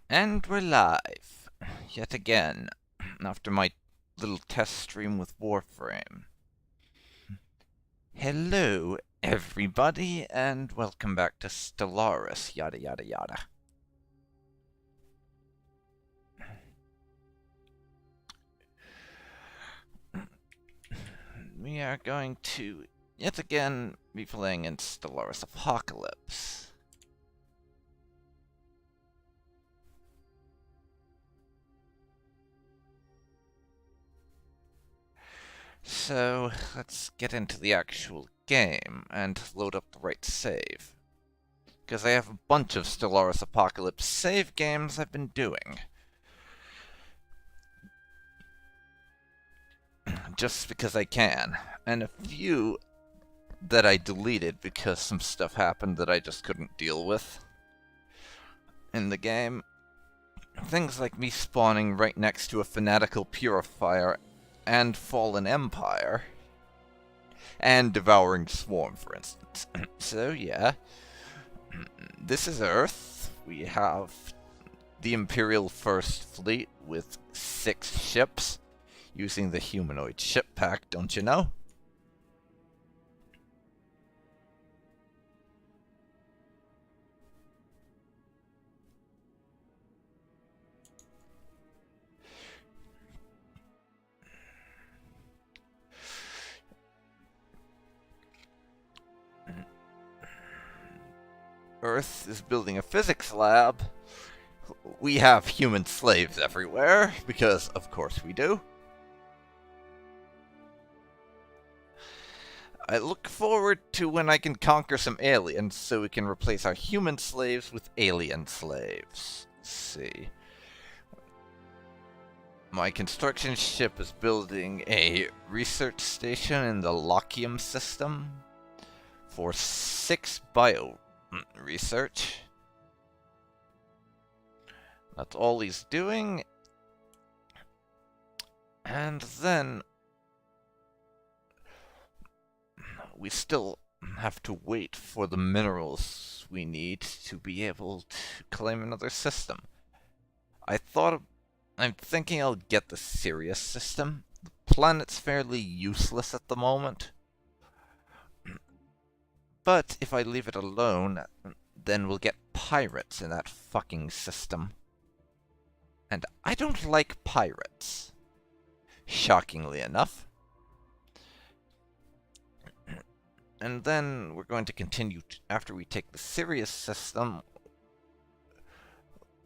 And we're live, yet again, after my little test stream with Warframe. Hello, everybody, and welcome back to Stellaris, yada yada yada. We are going to, yet again, be playing in Stellaris Apocalypse. So, let's get into the actual game and load up the right save. Because I have a bunch of Stellaris Apocalypse save games I've been doing. Just because I can. And a few that I deleted because some stuff happened that I just couldn't deal with in the game. Things like me spawning right next to a fanatical purifier and fallen empire. And devouring swarm, for instance. So, yeah. This is Earth. We have the Imperial First Fleet with 6 ships, using the humanoid ship pack, don't you know? Earth is building a physics lab. We have human slaves everywhere, because of course we do. I look forward to when I can conquer some aliens so we can replace our human slaves with alien slaves. Let's see. My construction ship is building a research station in the Lochium system for 6 bio research. That's all he's doing. And then we still have to wait for the minerals we need to be able to claim another system. I'm thinking I'll get the Sirius system. The planet's fairly useless at the moment. But if I leave it alone, then we'll get pirates in that fucking system. And I don't like pirates. Shockingly enough. And then we're going to continue, after we take the Sirius system,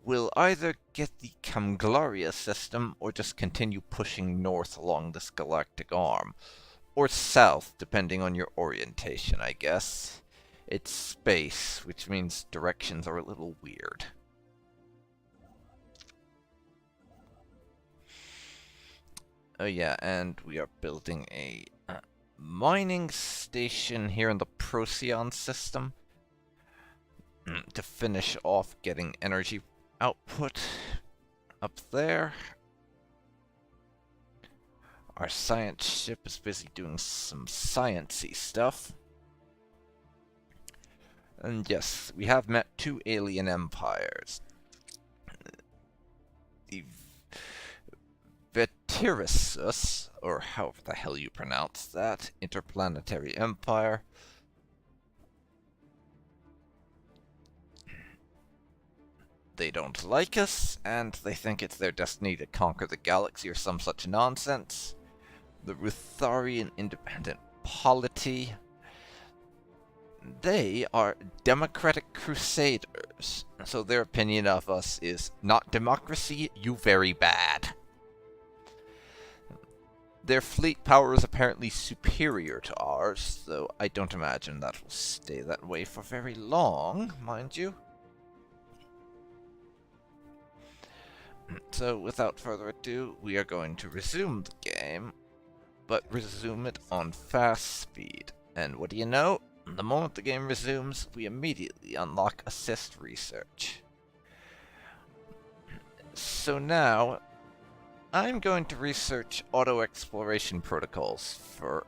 we'll either get the Camglaria system, or just continue pushing north along this galactic arm. Or south, depending on your orientation, I guess. It's space, which means directions are a little weird. Oh yeah, and we are building a mining station here in the Procyon system to finish off getting energy output up there. Our science ship is busy doing some science-y stuff. And yes, we have met 2 alien empires. The Vetirisus, or however the hell you pronounce that, interplanetary empire. They don't like us, and they think it's their destiny to conquer the galaxy or some such nonsense. The Rutharian Independent Polity. They are democratic crusaders, so their opinion of us is not democracy, you very bad. Their fleet power is apparently superior to ours, though I don't imagine that will stay that way for very long, mind you. So, without further ado, we are going to resume the game, but resume it on fast speed. And what do you know? The moment the game resumes, we immediately unlock assist research. So now, I'm going to research auto-exploration protocols for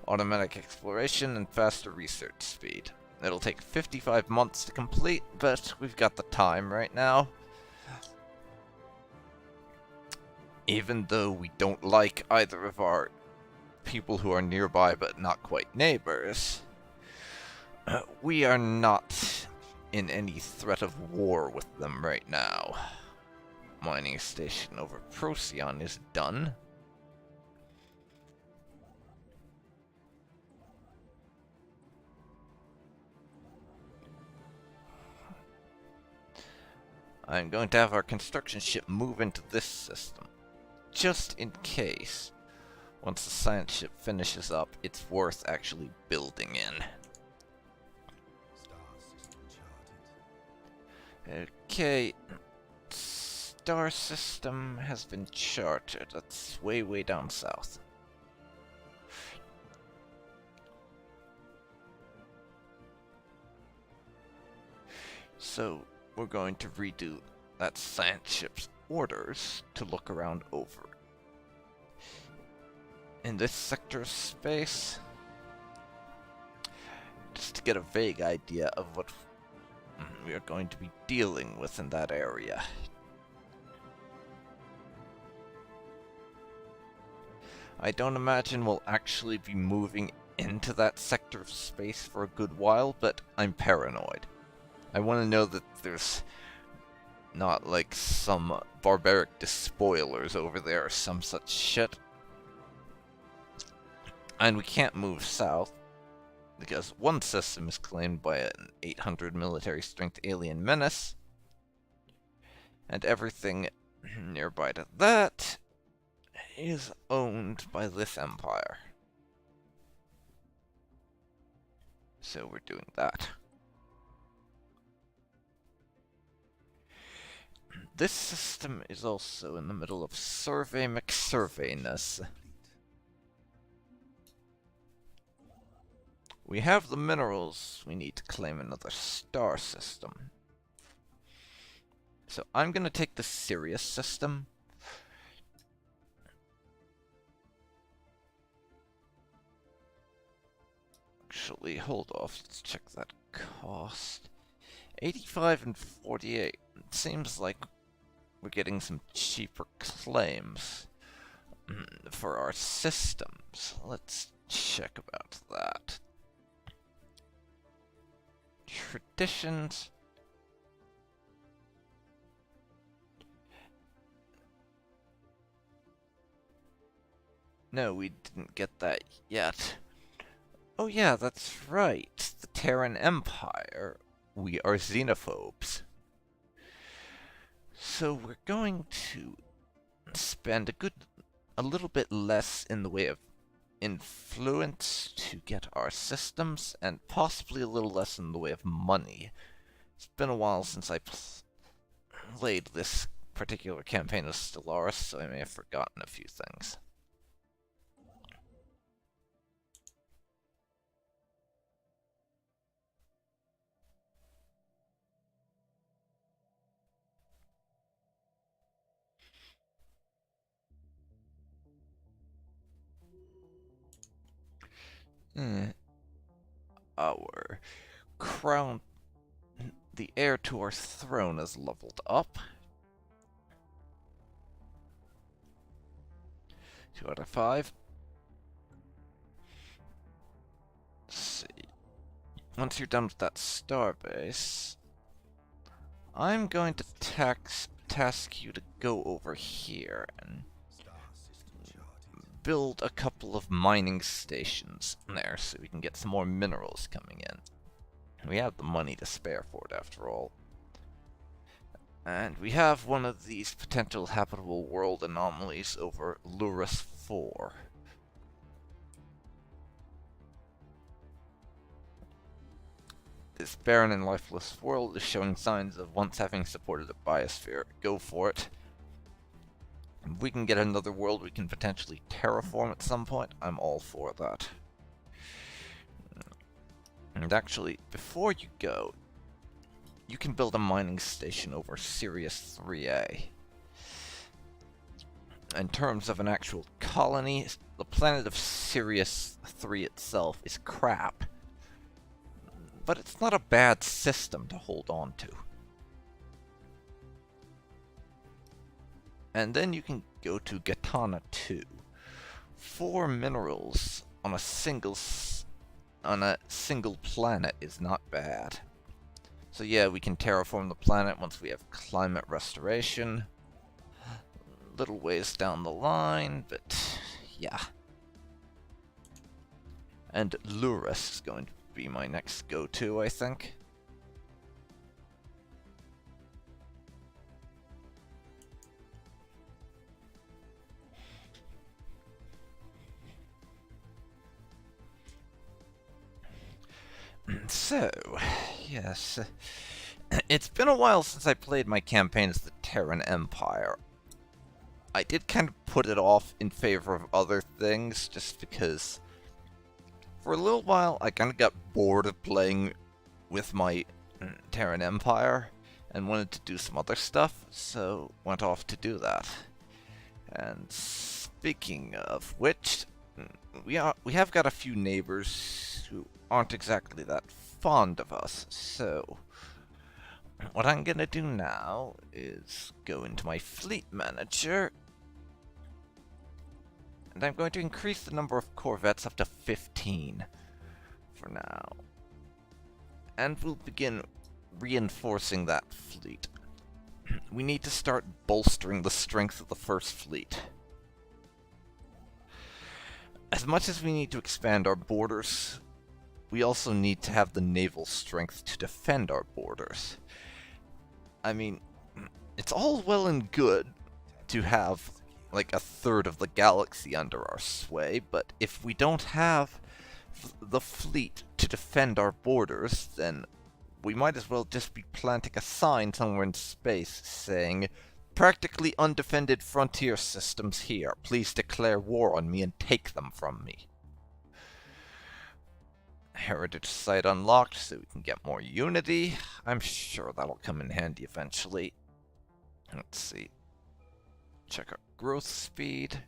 automatic exploration and faster research speed. It'll take 55 months to complete, but we've got the time right now. even though we don't like either of our people who are nearby but not quite neighbors, we are not in any threat of war with them right now. Mining station over Procyon is done. I'm going to have our construction ship move into this system, just in case. Once the science ship finishes up, it's worth actually building in. Okay, star system has been charted. That's way, way down south. So, we're going to redo that science ship's orders to look around over. In this sector of space, just to get a vague idea of what we are going to be dealing with in that area. I don't imagine we'll actually be moving into that sector of space for a good while, but I'm paranoid. I want to know that there's not like some barbaric despoilers over there or some such shit. And we can't move south, because one system is claimed by an 800 military strength alien menace, and everything nearby to that is owned by this empire. So we're doing that. This system is also in the middle of Survey McSurveyness. We have the minerals we need to claim another star system. So I'm going to take the Sirius system. Actually, hold off. Let's check that cost. 85 and 48. It seems like we're getting some cheaper claims for our systems. Let's check about that. Traditions. No, we didn't get that yet. Oh yeah, that's right. The Terran Empire. We are xenophobes. So we're going to spend a little bit less in the way of influence to get our systems, and possibly a little less in the way of money. It's been a while since I played this particular campaign of Stellaris, so I may have forgotten a few things. Our crown, the heir to our throne, is leveled up. 2 out of 5. Let's see. Once you're done with that starbase, I'm going to task you to go over here and build a couple of mining stations there so we can get some more minerals coming in. We have the money to spare for it, after all. And we have one of these potential habitable world anomalies over Lurus 4. This barren and lifeless world is showing signs of once having supported a biosphere. Go for it. If we can get another world we can potentially terraform at some point, I'm all for that. And actually, before you go, you can build a mining station over Sirius 3A. In terms of an actual colony, the planet of Sirius 3 itself is crap. But it's not a bad system to hold on to. And then you can go to Gatana 2. 4 minerals on a single planet is not bad. So yeah, we can terraform the planet once we have climate restoration. Little ways down the line, but yeah. And Luris is going to be my next go-to, I think. So, yes. It's been a while since I played my campaign as the Terran Empire. I did kind of put it off in favor of other things, just because for a little while I kind of got bored of playing with my Terran Empire and wanted to do some other stuff, so went off to do that. And speaking of which, we have got a few neighbors who aren't exactly that fond of us, so what I'm gonna do now is go into my fleet manager, and I'm going to increase the number of corvettes up to 15 for now. And we'll begin reinforcing that fleet. We need to start bolstering the strength of the first fleet. As much as we need to expand our borders, we also need to have the naval strength to defend our borders. I mean, it's all well and good to have like a third of the galaxy under our sway, but if we don't have the fleet to defend our borders, then we might as well just be planting a sign somewhere in space saying, "Practically undefended frontier systems here. Please declare war on me and take them from me." Heritage site unlocked so we can get more unity. I'm sure that'll come in handy eventually. Let's see. Check our growth speed.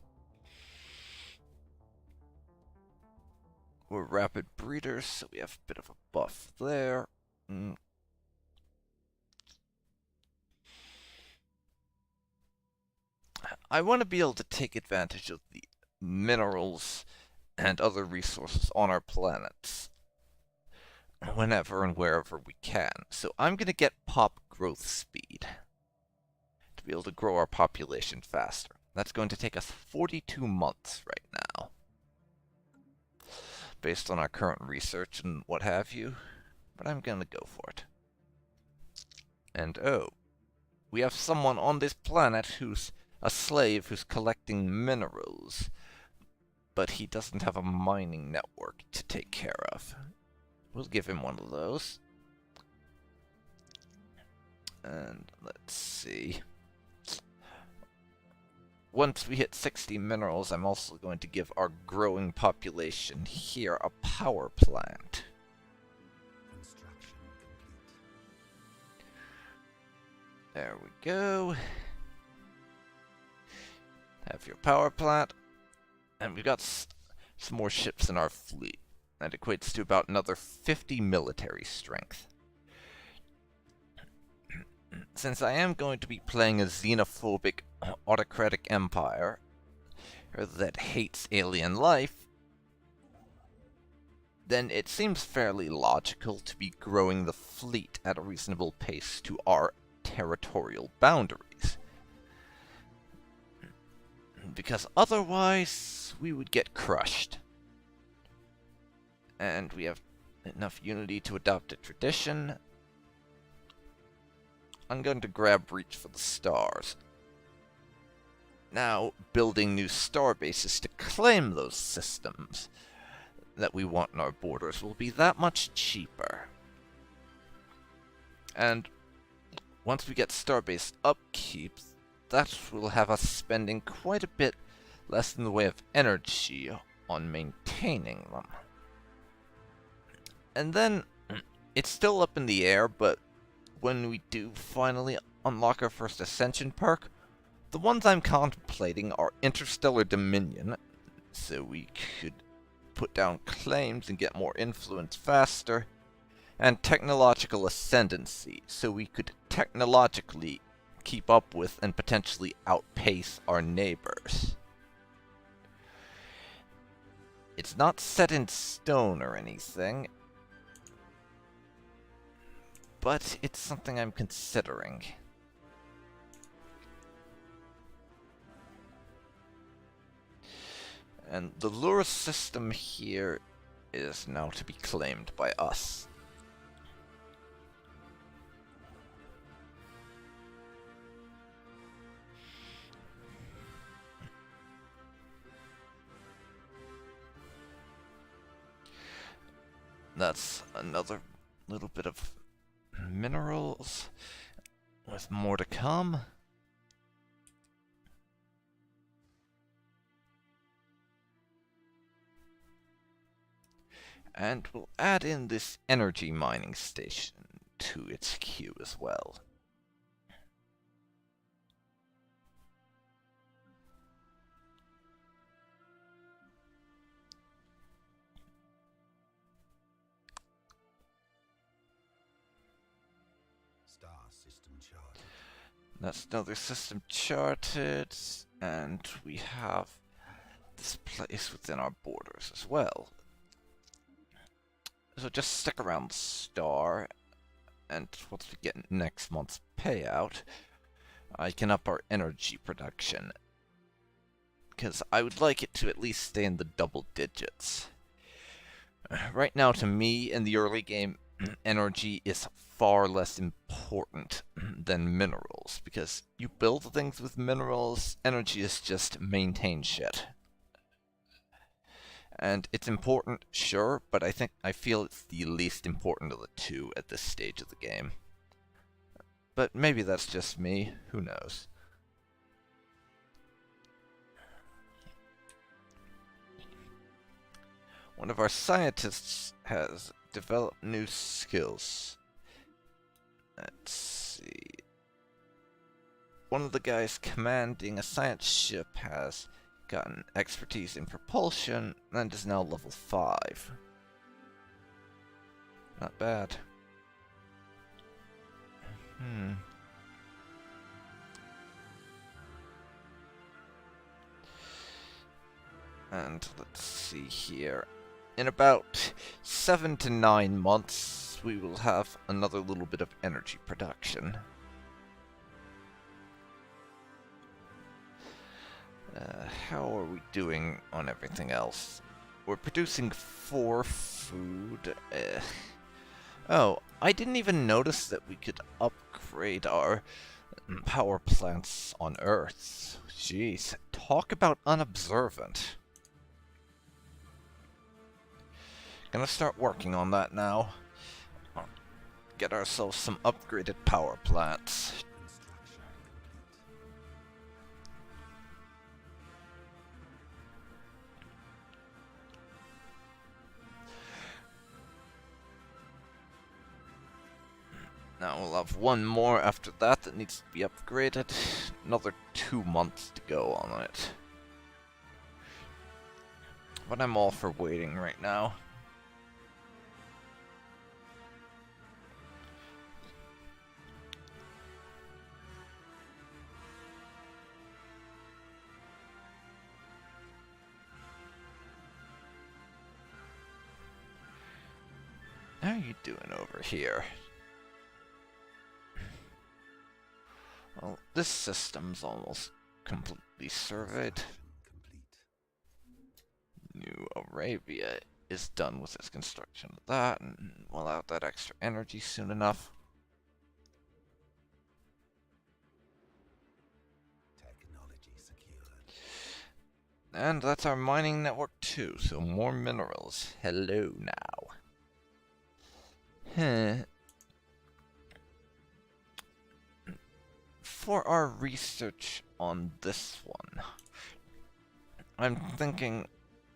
We're rapid breeders, so we have a bit of a buff there. I want to be able to take advantage of the minerals and other resources on our planets whenever and wherever we can. So I'm going to get pop growth speed to be able to grow our population faster. That's going to take us 42 months right now, based on our current research and what have you, but I'm going to go for it. And oh, we have someone on this planet who's a slave who's collecting minerals, but he doesn't have a mining network to take care of. We'll give him one of those. And let's see. Once we hit 60 minerals, I'm also going to give our growing population here a power plant. Construction complete. There we go. Have your power plant. And we've got some more ships in our fleet. That equates to about another 50 military strength. Since I am going to be playing a xenophobic autocratic empire that hates alien life, then it seems fairly logical to be growing the fleet at a reasonable pace to our territorial boundaries. Because otherwise, we would get crushed. And we have enough unity to adopt a tradition. I'm going to grab Reach for the Stars. Now, building new star bases to claim those systems that we want in our borders will be that much cheaper. And once we get star-based upkeep, that will have us spending quite a bit less in the way of energy on maintaining them. And then, it's still up in the air, but when we do finally unlock our first Ascension perk, the ones I'm contemplating are Interstellar Dominion, so we could put down claims and get more influence faster, and Technological Ascendancy, so we could technologically keep up with and potentially outpace our neighbors. It's not set in stone or anything, but it's something I'm considering. And the lure system here is now to be claimed by us. That's another little bit of minerals, with more to come. And we'll add in this energy mining station to its queue as well. Star system charted. That's another system charted, and we have this place within our borders as well. So just stick around the star, and once we get next month's payout, I can up our energy production. Because I would like it to at least stay in the double digits. Right now, to me, in the early game, energy is far less important than minerals, because you build things with minerals, energy is just maintain shit. And it's important, sure, but I feel it's the least important of the two at this stage of the game. But maybe that's just me, who knows. One of our scientists has developed new skills. Let's see. One of the guys commanding a science ship has gotten expertise in propulsion and is now level 5. Not bad. And let's see here. In about 7 to 9 months, we will have another little bit of energy production. How are we doing on everything else? We're producing 4 food. Oh, I didn't even notice that we could upgrade our power plants on Earth. Jeez, talk about unobservant. Gonna start working on that now. Get ourselves some upgraded power plants. Construction complete. Now we'll have one more after that needs to be upgraded. Another 2 months to go on it. But I'm all for waiting right now. How are you doing over here? Well, this system's almost completely surveyed. Construction complete. New Arabia is done with its construction of that, and we'll have that extra energy soon enough. Technology secured. And that's our mining network too, so more minerals. Hello now. For our research on this one, I'm thinking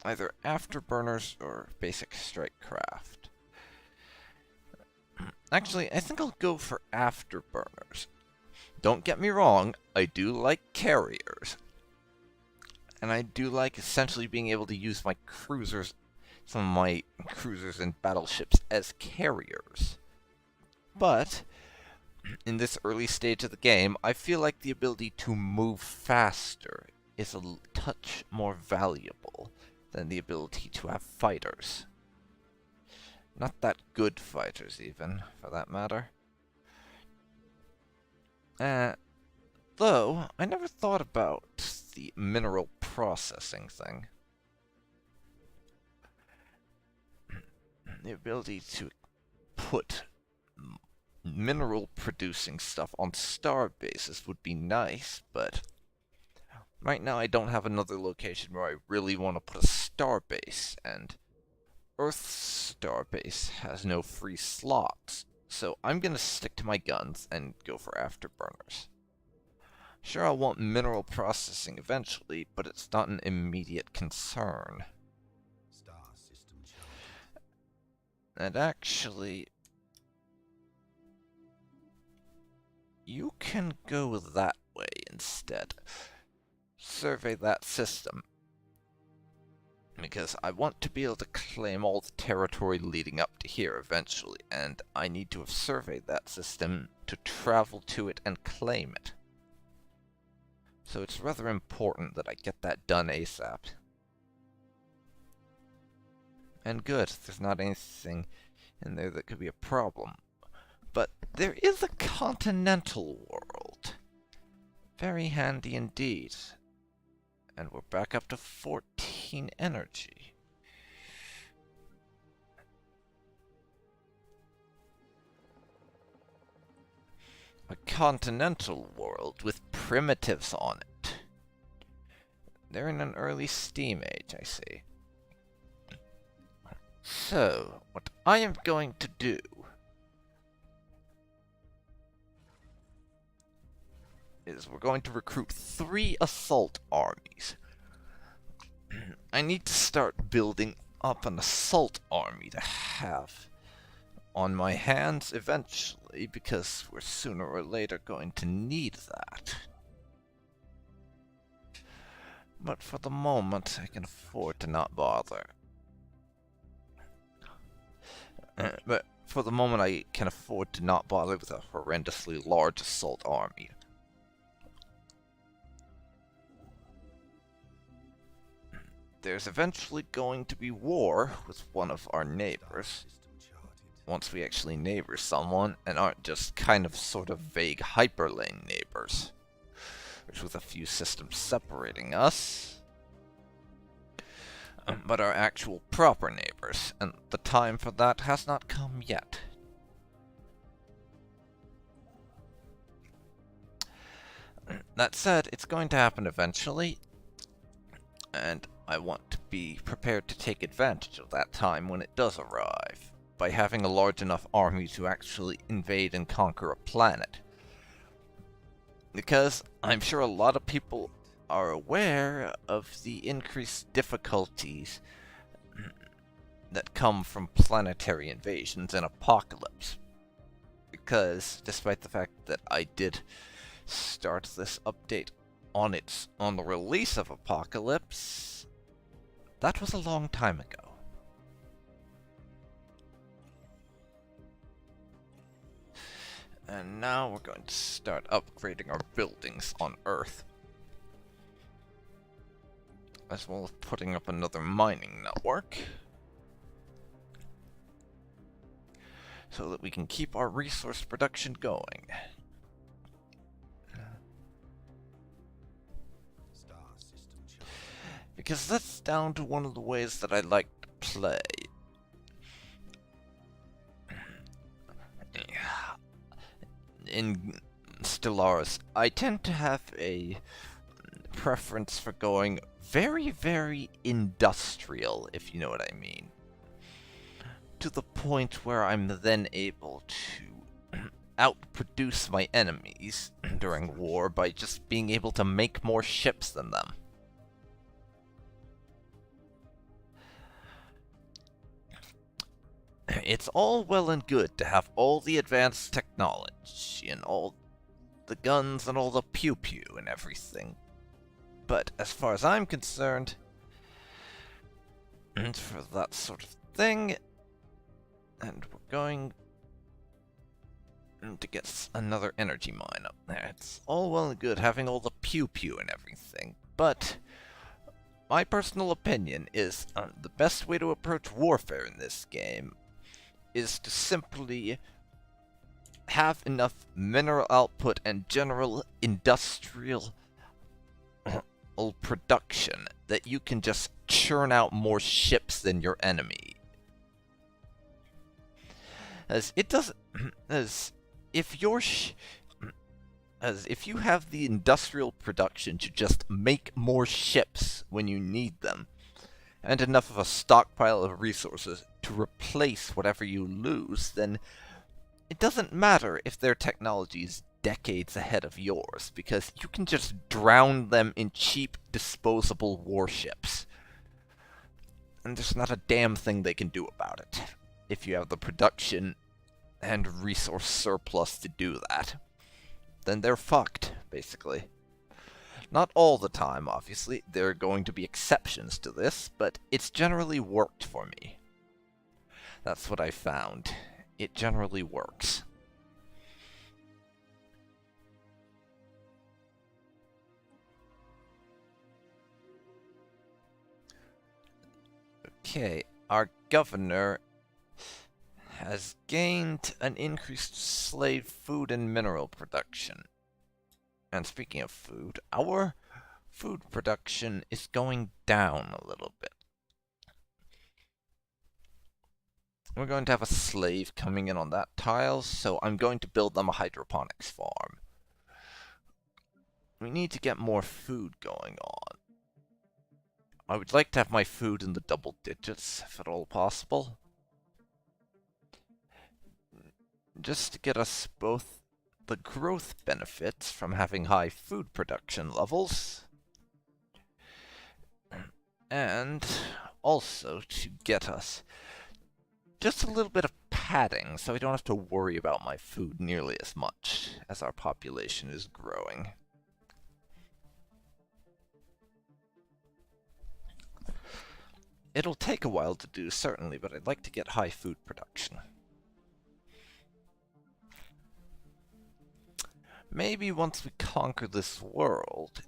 either afterburners or basic strike craft. Actually, I think I'll go for afterburners. Don't get me wrong, I do like carriers. And I do like essentially being able to use my cruisers, some of my cruisers and battleships as carriers. But in this early stage of the game, I feel like the ability to move faster is a touch more valuable than the ability to have fighters. Not that good fighters, even, for that matter. Though, I never thought about the mineral processing thing. The ability to put mineral producing stuff on star bases would be nice, but right now I don't have another location where I really want to put a star base, and Earth's star base has no free slots, so I'm gonna stick to my guns and go for afterburners. Sure, I'll want mineral processing eventually, but it's not an immediate concern. Star system charted. And actually, you can go that way instead. Survey that system. Because I want to be able to claim all the territory leading up to here eventually, and I need to have surveyed that system to travel to it and claim it. So it's rather important that I get that done ASAP. And good, there's not anything in there that could be a problem. But there is a continental world. Very handy indeed. And we're back up to 14 energy. A continental world with primitives on it. They're in an early steam age, I see. So, what I am going to do is we're going to recruit 3 assault armies. I need to start building up an assault army to have on my hands eventually, because we're sooner or later going to need that. But for the moment, I can afford to not bother. But for the moment, I can afford to not bother with a horrendously large assault army. There's eventually going to be war with one of our neighbors. Once we actually neighbor someone, and aren't just kind of sort of vague hyperlane neighbors. Which with a few systems separating us. But our actual proper neighbors, and the time for that has not come yet. That said, it's going to happen eventually, and I want to be prepared to take advantage of that time when it does arrive, by having a large enough army to actually invade and conquer a planet. Because I'm sure a lot of people are aware of the increased difficulties that come from planetary invasions and apocalypse. Because despite the fact that I did start this update on the release of Apocalypse, that was a long time ago. And now we're going to start upgrading our buildings on Earth. As well as putting up another mining network. So that we can keep our resource production going. Star system charted. Because that's down to one of the ways that I like to play. In Stellaris, I tend to have a preference for going very, very industrial, if you know what I mean. To the point where I'm then able to outproduce my enemies during war by just being able to make more ships than them. It's all well and good to have all the advanced technology and all the guns and all the pew-pew and everything. But as far as I'm concerned, and for that sort of thing, and we're going to get another energy mine up there. It's all well and good having all the pew-pew and everything, but my personal opinion is the best way to approach warfare in this game is to simply have enough mineral output and general industrial production that you can just churn out more ships than your enemy. As it doesn't, as if you're as if you have the industrial production to just make more ships when you need them, and enough of a stockpile of resources to replace whatever you lose, then it doesn't matter if their technology is decades ahead of yours, because you can just drown them in cheap, disposable warships. And there's not a damn thing they can do about it, if you have the production and resource surplus to do that. Then they're fucked, basically. Not all the time, obviously. There are going to be exceptions to this, but it's generally worked for me. That's what I found. It generally works. Okay, our governor has gained an increased slave food and mineral production. And speaking of food, our food production is going down a little bit. We're going to have a slave coming in on that tile, so I'm going to build them a hydroponics farm. We need to get more food going on. I would like to have my food in the double digits, if at all possible. Just to get us both the growth benefits from having high food production levels, and also to get us just a little bit of padding, so I don't have to worry about my food nearly as much as our population is growing. It'll take a while to do, certainly, but I'd like to get high food production. Maybe once we conquer this world,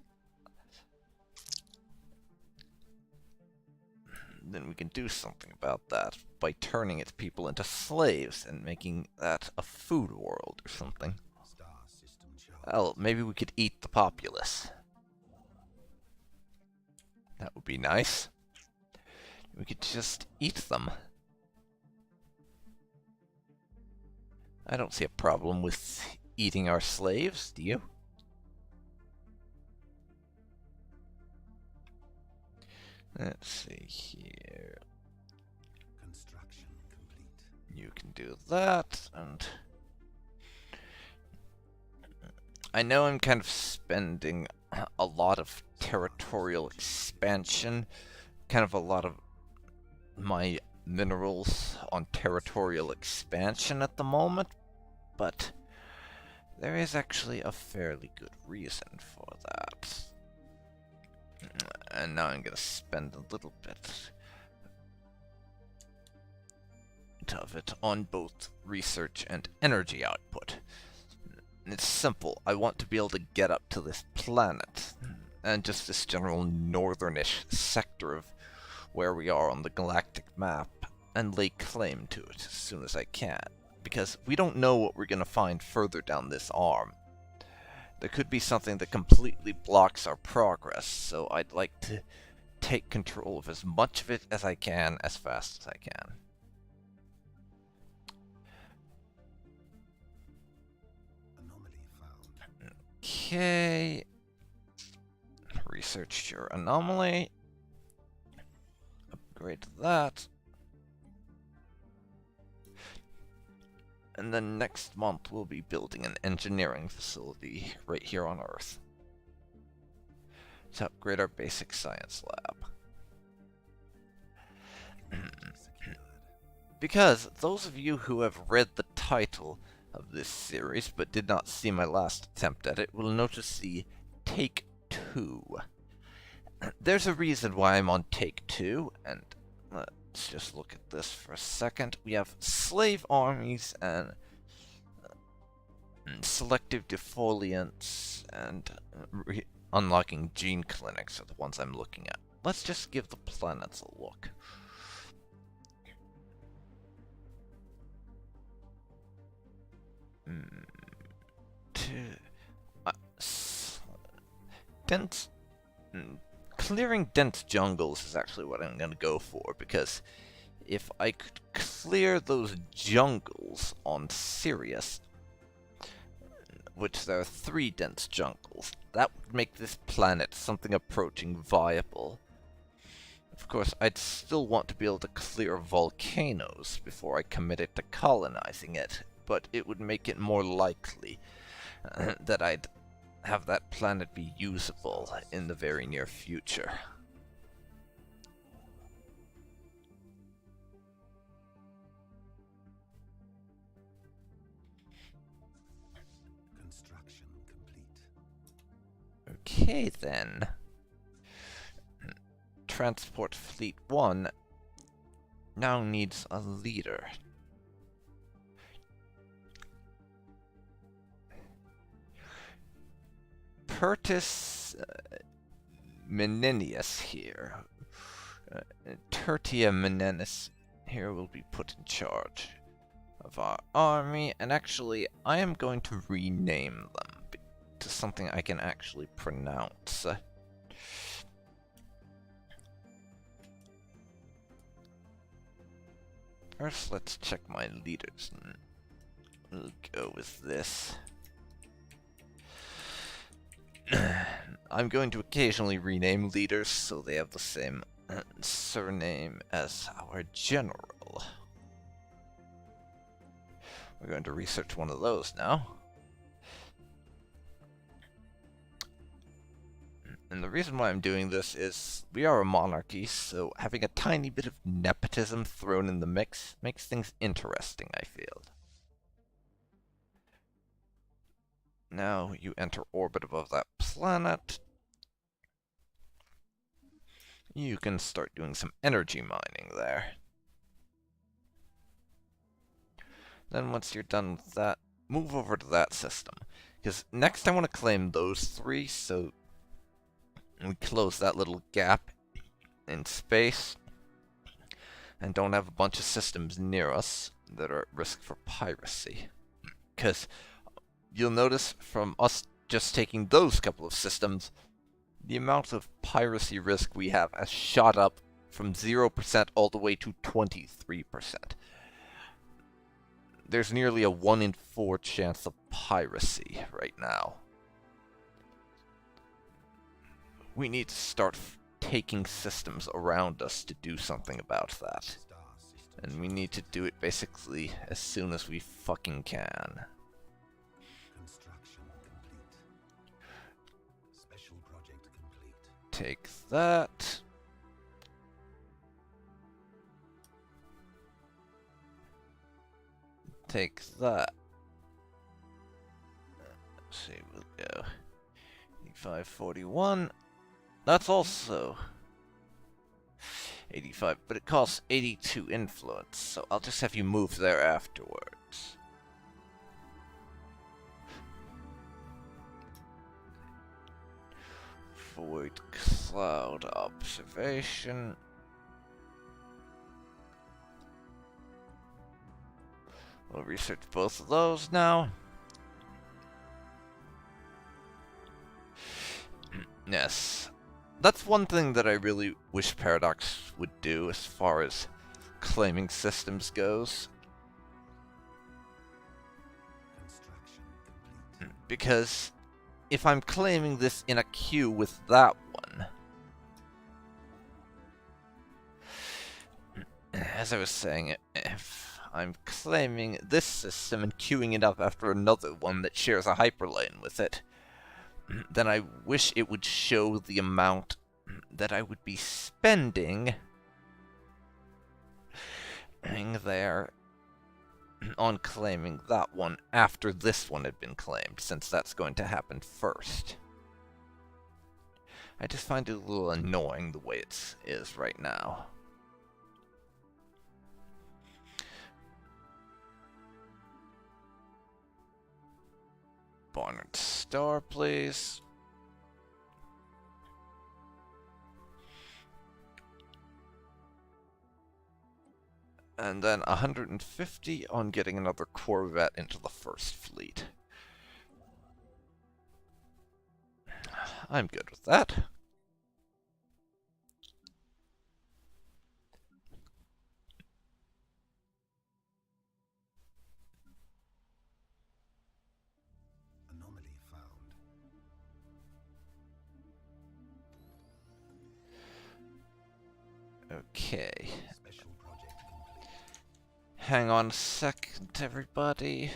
then we can do something about that by turning its people into slaves and making that a food world or something. Star system charge. Well, maybe we could eat the populace. That would be nice. We could just eat them. I don't see a problem with eating our slaves, do you? Let's see here. Construction complete. You can do that, and I know I'm kind of spending a lot of territorial expansion, kind of a lot of my minerals on territorial expansion at the moment, but there is actually a fairly good reason for that. And now I'm going to spend a little bit of it on both research and energy output. It's simple. I want to be able to get up to this planet and just this general northernish sector of where we are on the galactic map and lay claim to it as soon as I can, because we don't know what we're going to find further down this arm. There could be something that completely blocks our progress, so I'd like to take control of as much of it as I can as fast as I can. Anomaly found. Okay. Research your anomaly. Upgrade that. And then next month we'll be building an engineering facility right here on Earth to upgrade our basic science lab. Because those of you who have read the title of this series but did not see my last attempt at it will notice the Take 2. There's a reason why I'm on Take 2, and let's just look at this for a second. We have slave armies and selective defoliants and unlocking gene clinics are the ones I'm looking at. Let's just give the planets a look. Dense... Clearing dense jungles is actually what I'm going to go for, because if I could clear those jungles on Sirius, which there are 3 dense jungles, that would make this planet something approaching viable. Of course, I'd still want to be able to clear volcanoes before I committed to colonizing it, but it would make it more likely that I'd have that planet be usable in the very near future. Construction complete. Okay then. Transport Fleet 1 now needs a leader. Pertus Menenius here. Tertia Menenius here will be put in charge of our army, and actually I am going to rename them to something I can actually pronounce. First, let's check my leaders. We'll go with this. I'm going to occasionally rename leaders so they have the same surname as our general. We're going to research one of those now. And the reason why I'm doing this is we are a monarchy, so having a tiny bit of nepotism thrown in the mix makes things interesting, I feel. Now you enter orbit above that planet. You can start doing some energy mining there. Then once you're done with that, move over to that system. Because next I want to claim those 3, so we close that little gap in space and don't have a bunch of systems near us that are at risk for piracy. Because you'll notice from us just taking those couple of systems, the amount of piracy risk we have has shot up from 0% all the way to 23%. There's nearly a 1 in 4 chance of piracy right now. We need to start taking systems around us to do something about that. And we need to do it basically as soon as we fucking can. Construction complete. Special project complete. Take that. Take that. Let's see, we'll go 8541. That's also 85, but it costs 82 influence, so I'll just have you move there afterwards. Void cloud observation. We'll research both of those now. Yes. That's one thing that I really wish Paradox would do as far as claiming systems goes. Construction complete. Because if I'm claiming this in a queue with that one, as I was saying, if I'm claiming this system and queuing it up after another one that shares a hyperlane with it, then I wish it would show the amount that I would be spending there on claiming that one after this one had been claimed, since that's going to happen first. I just find it a little annoying the way it is right now. Barnard Star, please. And then 150 on getting another Corvette into the first fleet. I'm good with that. Anomaly found. Okay. Special project complete. Hang on a second, everybody.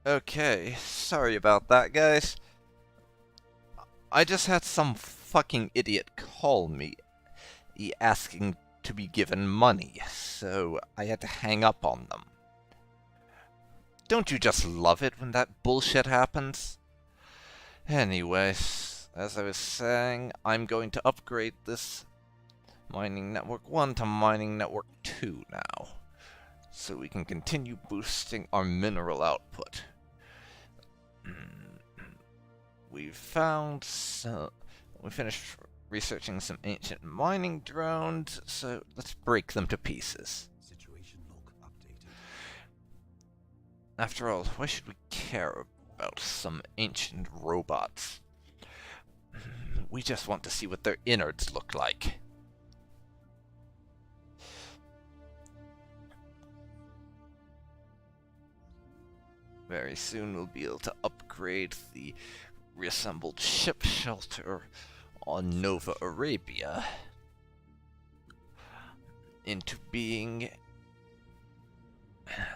Okay, sorry about that, guys. I just had some fucking idiot call me asking to be given money, so I had to hang up on them. Don't you just love it when that bullshit happens? Anyways, as I was saying, I'm going to upgrade this Mining Network 1 to Mining Network 2 now, so we can continue boosting our mineral output. We finished researching some ancient mining drones, so let's break them to pieces. Situation log updated. After all, why should we care about some ancient robots? We just want to see what their innards look like. Very soon we'll be able to upgrade the reassembled ship shelter on Nova Arabia into being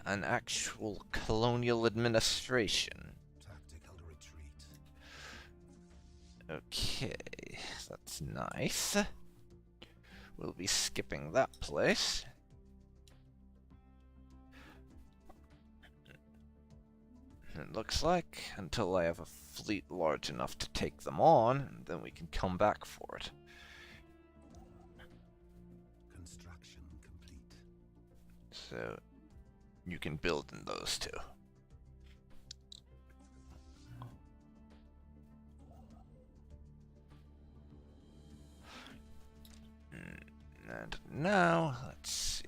an actual colonial administration. Tactical retreat. Okay, that's nice. We'll be skipping that place. It looks like, until I have a fleet large enough to take them on, then we can come back for it. Construction complete. So, you can build in those two. And now, let's see.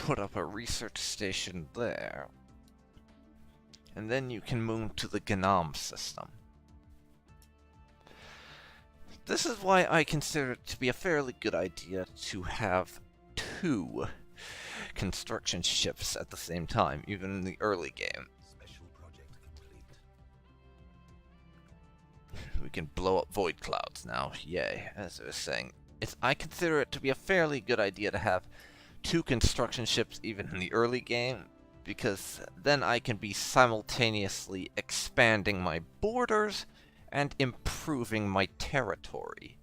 Put up a research station there. And then you can move to the Gnome system. This is why I consider it to be a fairly good idea to have two construction ships at the same time, even in the early game. Special project complete. We can blow up void clouds now, yay. As I was saying, I consider it to be a fairly good idea to have two construction ships even in the early game, because then I can be simultaneously expanding my borders and improving my territory.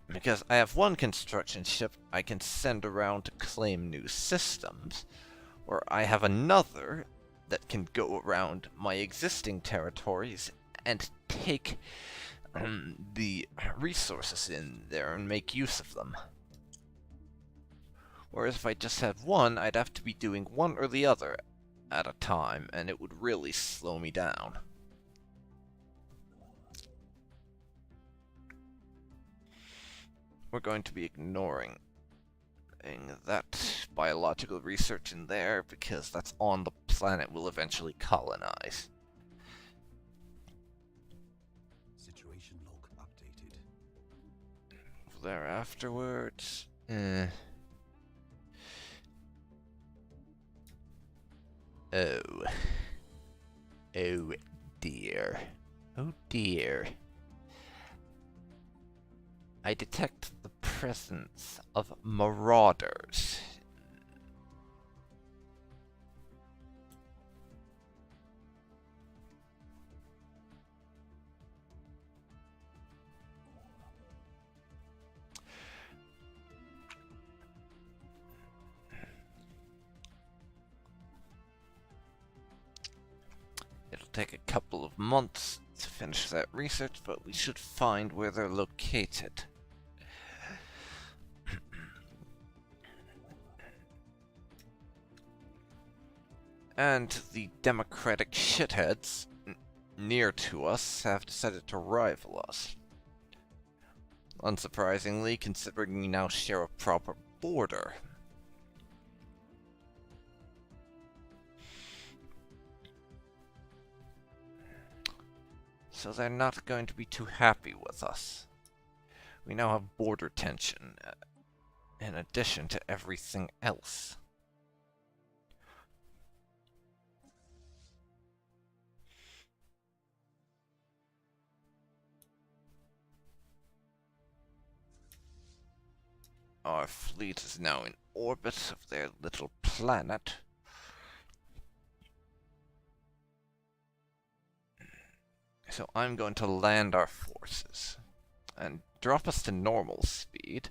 Because I have one construction ship I can send around to claim new systems, or I have another that can go around my existing territories and take the resources in there and make use of them. Whereas if I just had one, I'd have to be doing one or the other at a time, and it would really slow me down. We're going to be ignoring that biological research in there, because that's on the planet we'll eventually colonize. Situation log updated. There afterwards, Oh. Oh dear. Oh dear. I detect the presence of marauders. couple of months to finish that research, but we should find where they're located. And the democratic shitheads near to us have decided to rival us. Unsurprisingly, considering we now share a proper border. So they're not going to be too happy with us. We now have border tension, in addition to everything else. Our fleet is now in orbit of their little planet. So I'm going to land our forces and drop us to normal speed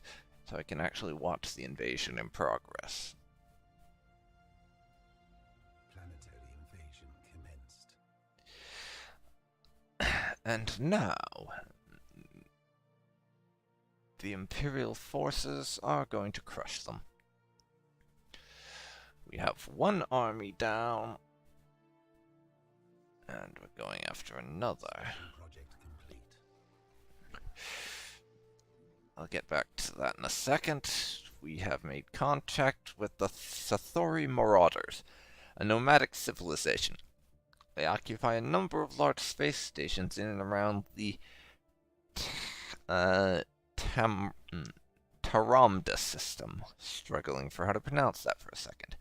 so I can actually watch the invasion in progress. Planetary invasion commenced. And now, the Imperial forces are going to crush them. We have one army down, and we're going after another. Project complete. I'll get back to that in a second. We have made contact with the Sathori Marauders, a nomadic civilization. They occupy a number of large space stations in and around the Taramda system, struggling for how to pronounce that for a second,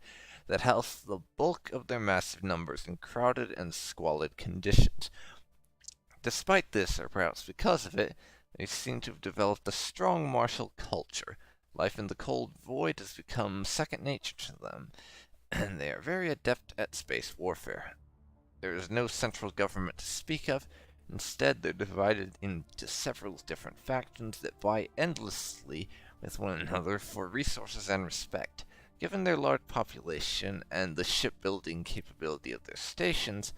that house the bulk of their massive numbers in crowded and squalid conditions. Despite this, or perhaps because of it, they seem to have developed a strong martial culture. Life in the cold void has become second nature to them, and they are very adept at space warfare. There is no central government to speak of. Instead, they're divided into several different factions that vie endlessly with one another for resources and respect. Given their large population and the shipbuilding capability of their stations,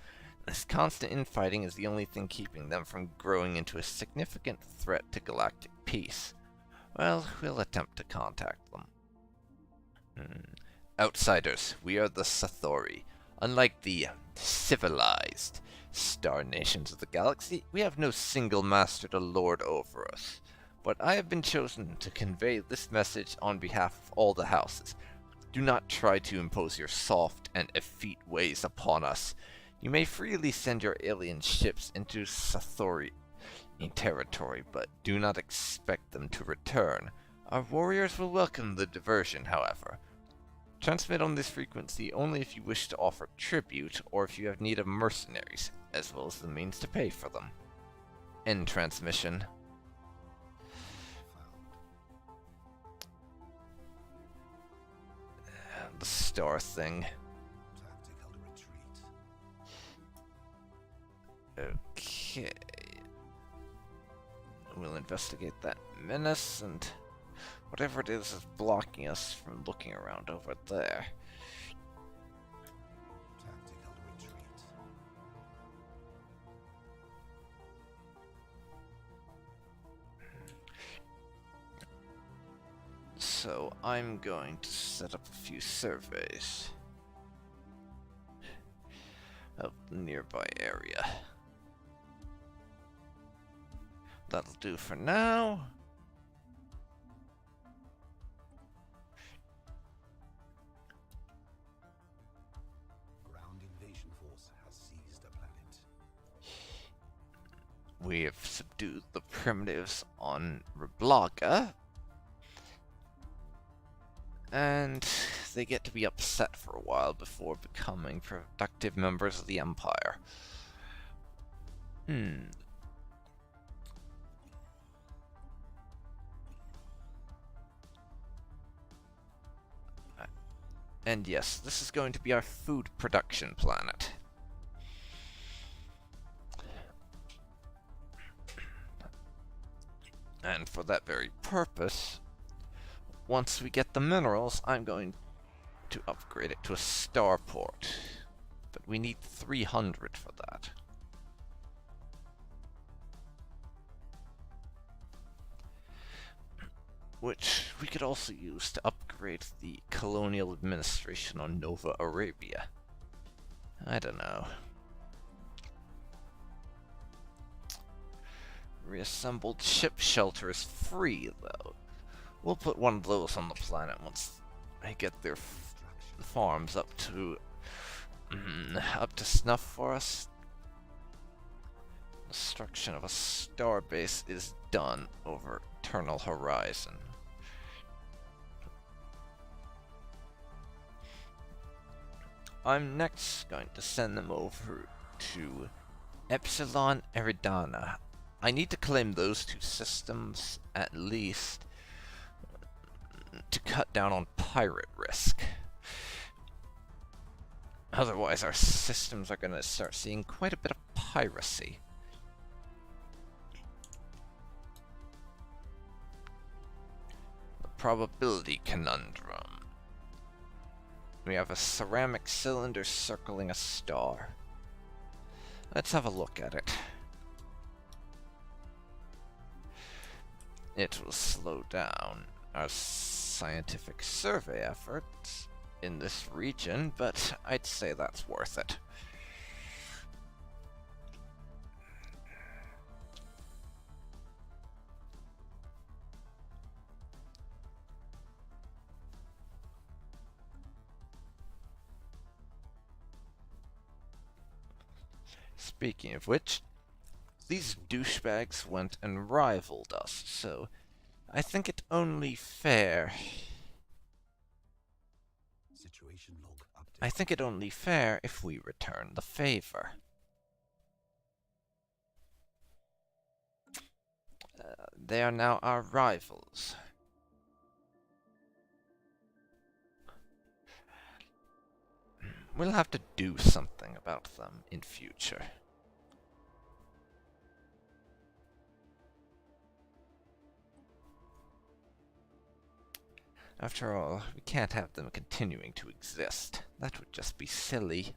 this constant infighting is the only thing keeping them from growing into a significant threat to galactic peace. Well, we'll attempt to contact them. Outsiders, we are the Sathori. Unlike the civilized star nations of the galaxy, we have no single master to lord over us. But I have been chosen to convey this message on behalf of all the houses. Do not try to impose your soft and effete ways upon us. You may freely send your alien ships into Sathori territory, but do not expect them to return. Our warriors will welcome the diversion, however. Transmit on this frequency only if you wish to offer tribute, or if you have need of mercenaries, as well as the means to pay for them. End transmission. The star thing. Tactical retreat. Okay. We'll investigate that menace and whatever it is blocking us from looking around over there. Tactical retreat. So I'm going to set up a few surveys of the nearby area. That'll do for now. Ground invasion force has seized a planet. We have subdued the primitives on Reblaga, and they get to be upset for a while before becoming productive members of the Empire. And yes, this is going to be our food production planet. And for that very purpose, once we get the minerals, I'm going to upgrade it to a starport. But we need 300 for that. which we could also use to upgrade the colonial administration on Nova Arabia. I don't know. Reassembled ship shelter is free, though. We'll put one of those on the planet once they get their farms up to snuff for us. Destruction of a starbase is done over Eternal Horizon. I'm next going to send them over to Epsilon Eridana. I need to claim those two systems at least to cut down on pirate risk. Otherwise, our systems are going to start seeing quite a bit of piracy. The probability conundrum. We have a ceramic cylinder circling a star. Let's have a look at it. It will slow down our scientific survey efforts in this region, but I'd say that's worth it. Speaking of which, these douchebags went and rivaled us, so I think it only fair. Situation log update. I think it only fair if we return the favor. They are now our rivals. We'll have to do something about them in future. After all, we can't have them continuing to exist. That would just be silly.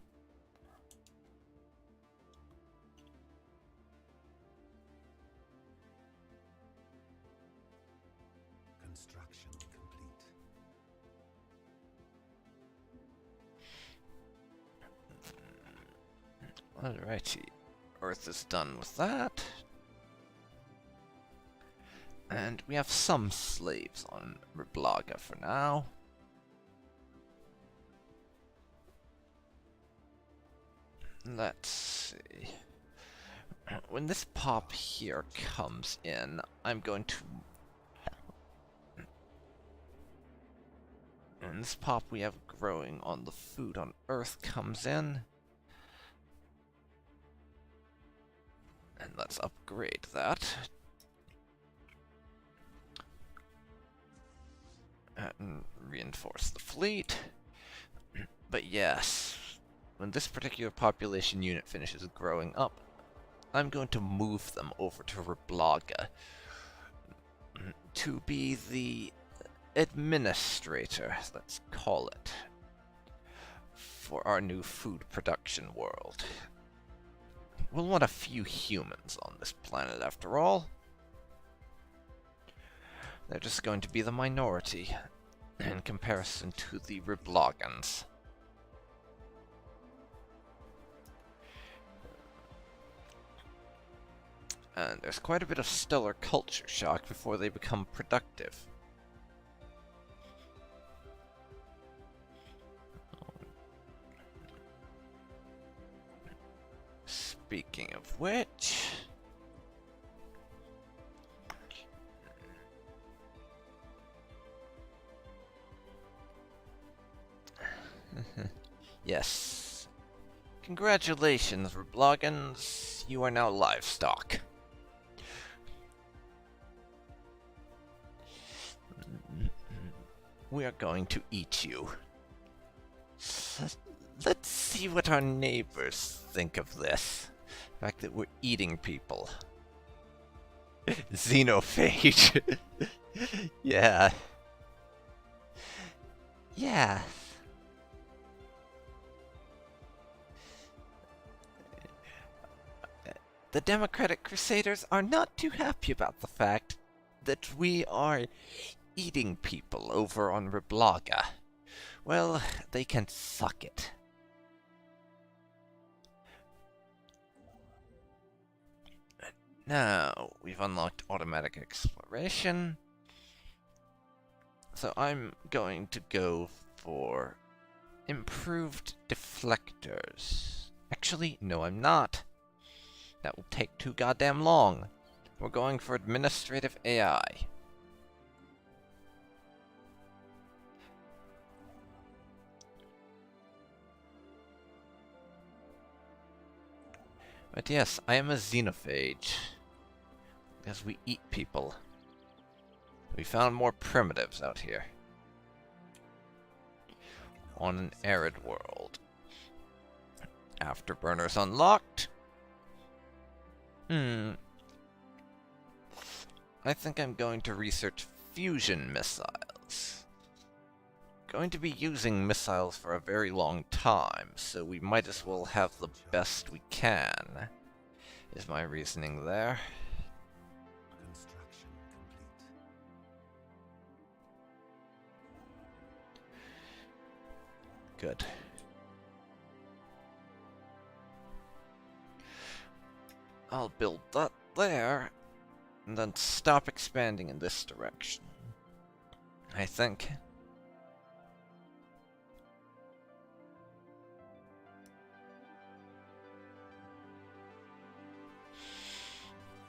Construction complete. Alrighty. Earth is done with that. And we have some slaves on Reblaga for now. Let's see. When this pop here comes in, I'm going to... And this pop we have growing on the food on Earth comes in. And let's upgrade that. And reinforce the fleet. But yes, when this particular population unit finishes growing up, I'm going to move them over to Reblaga to be the administrator, let's call it, for our new food production world. We'll want a few humans on this planet after all. They're just going to be the minority in comparison to the Riblogans. And there's quite a bit of stellar culture shock before they become productive. Speaking of which... Yes. Congratulations, Riblogans. You are now livestock. We are going to eat you. Let's see what our neighbors think of this. The fact that we're eating people. Xenophage. Yeah. Yeah. The Democratic Crusaders are not too happy about the fact that we are eating people over on Reblaga. Well, they can suck it. Now, we've unlocked automatic exploration. So I'm going to go for improved deflectors. Actually, no, I'm not. That will take too goddamn long. We're going for administrative AI. But yes, I am a xenophage. Because we eat people. We found more primitives out here. On an arid world. Afterburners unlocked. I think I'm going to research fusion missiles. Going to be using missiles for a very long time, so we might as well have the best we can, is my reasoning there. Construction complete. Good. I'll build that there, and then stop expanding in this direction, I think.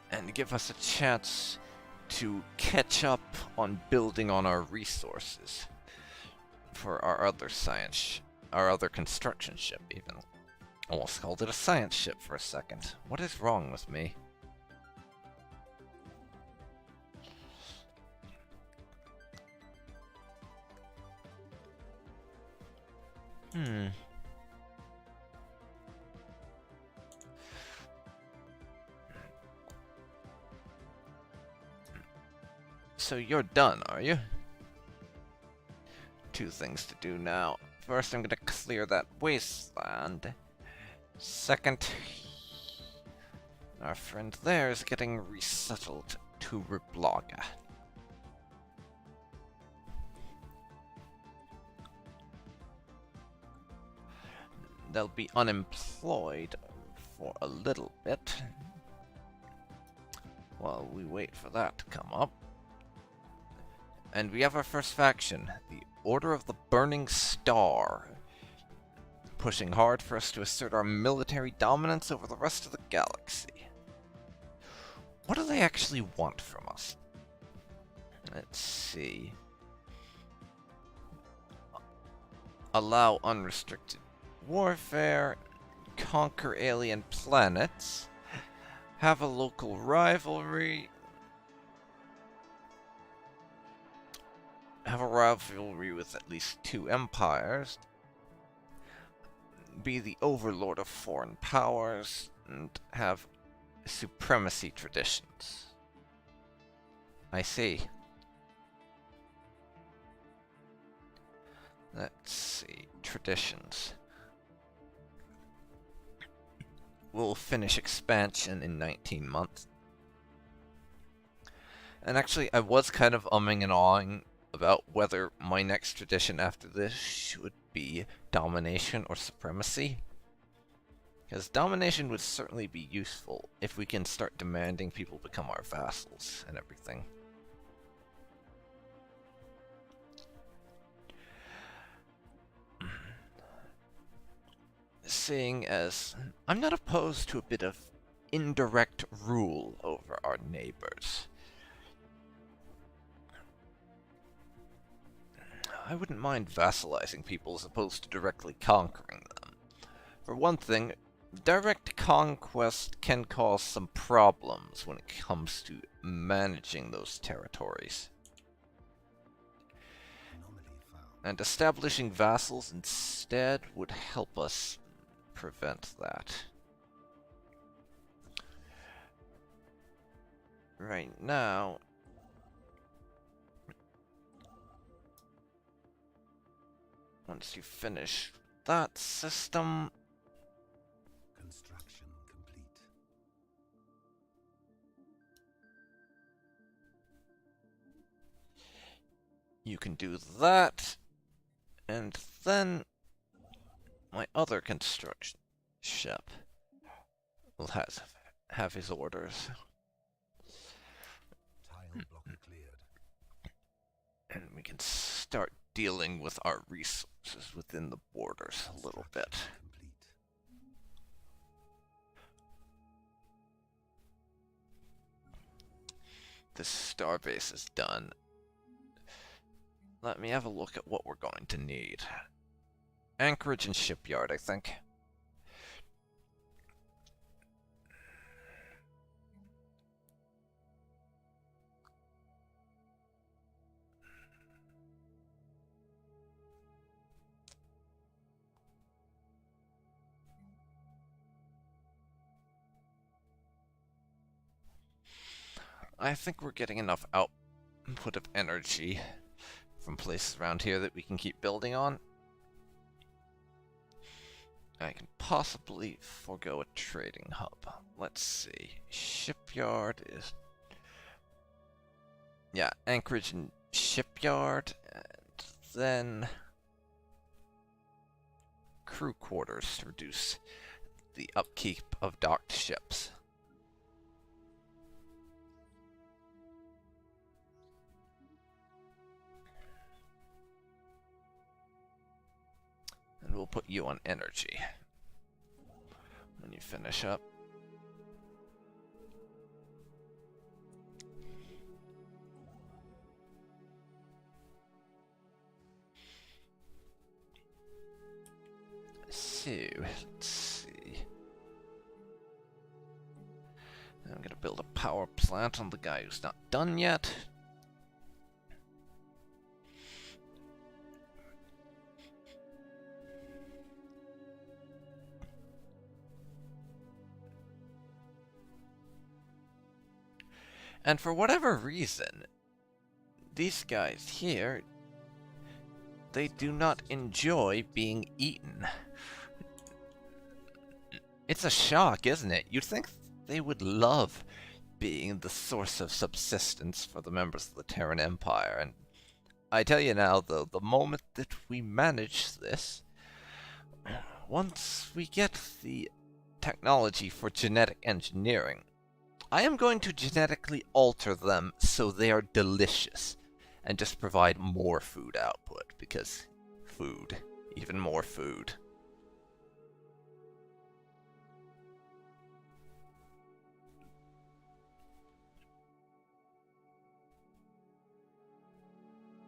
And give us a chance to catch up on building on our resources for our other our other construction ship, even. Almost called it a science ship for a second. What is wrong with me? So you're done, are you? Two things to do now. First, I'm gonna clear that wasteland. Second, our friend there is getting resettled to Reblaga. They'll be unemployed for a little bit while we wait for that to come up. And we have our first faction, the Order of the Burning Star, pushing hard for us to assert our military dominance over the rest of the galaxy. What do they actually want from us? Let's see. Allow unrestricted warfare, conquer alien planets, have a local rivalry, have a rivalry with at least 2 empires, be the overlord of foreign powers, and have supremacy traditions. I see. Let's see. Traditions. We'll finish expansion in 19 months. And actually, I was kind of umming and ahhing about whether my next tradition after this should be domination or supremacy. Because domination would certainly be useful if we can start demanding people become our vassals and everything. Seeing as I'm not opposed to a bit of indirect rule over our neighbors. I wouldn't mind vassalizing people as opposed to directly conquering them. For one thing, direct conquest can cause some problems when it comes to managing those territories. And establishing vassals instead would help us prevent that. Right now, once you finish that system, Construction complete. You can do that, and then my other construction ship will have his orders. Tile blocker cleared. And we can start dealing with our resources within the borders a little bit. Complete. This starbase is done. Let me have a look at what we're going to need. Anchorage and shipyard, I think. I think we're getting enough output of energy from places around here that we can keep building on. I can possibly forego a trading hub. Let's see. Shipyard is... yeah, Anchorage and shipyard, and then crew quarters to reduce the upkeep of docked ships. And we'll put you on energy when you finish up. So, let's see. I'm gonna build a power plant on the guy who's not done yet. And for whatever reason, these guys here, they do not enjoy being eaten. It's a shock, isn't it? You'd think they would love being the source of subsistence for the members of the Terran Empire. And I tell you now, though, the moment that we manage this, once we get the technology for genetic engineering, I am going to genetically alter them so they are delicious and just provide more food output, because food, even more food.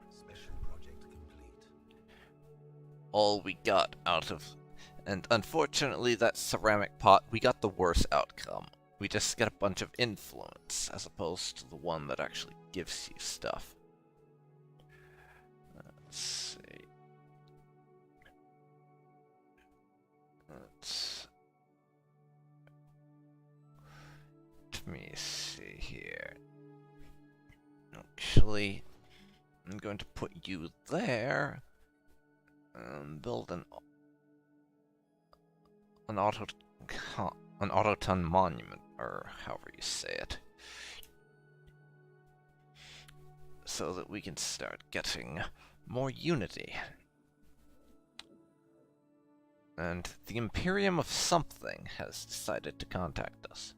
Special project complete. All we got out of, and unfortunately that ceramic pot, we got the worst outcome. We just get a bunch of influence, as opposed to the one that actually gives you stuff. Let's see. Let me see here. Actually, I'm going to put you there and build an autoton monument, or however you say it, so that we can start getting more unity. And the Imperium of something has decided to contact us.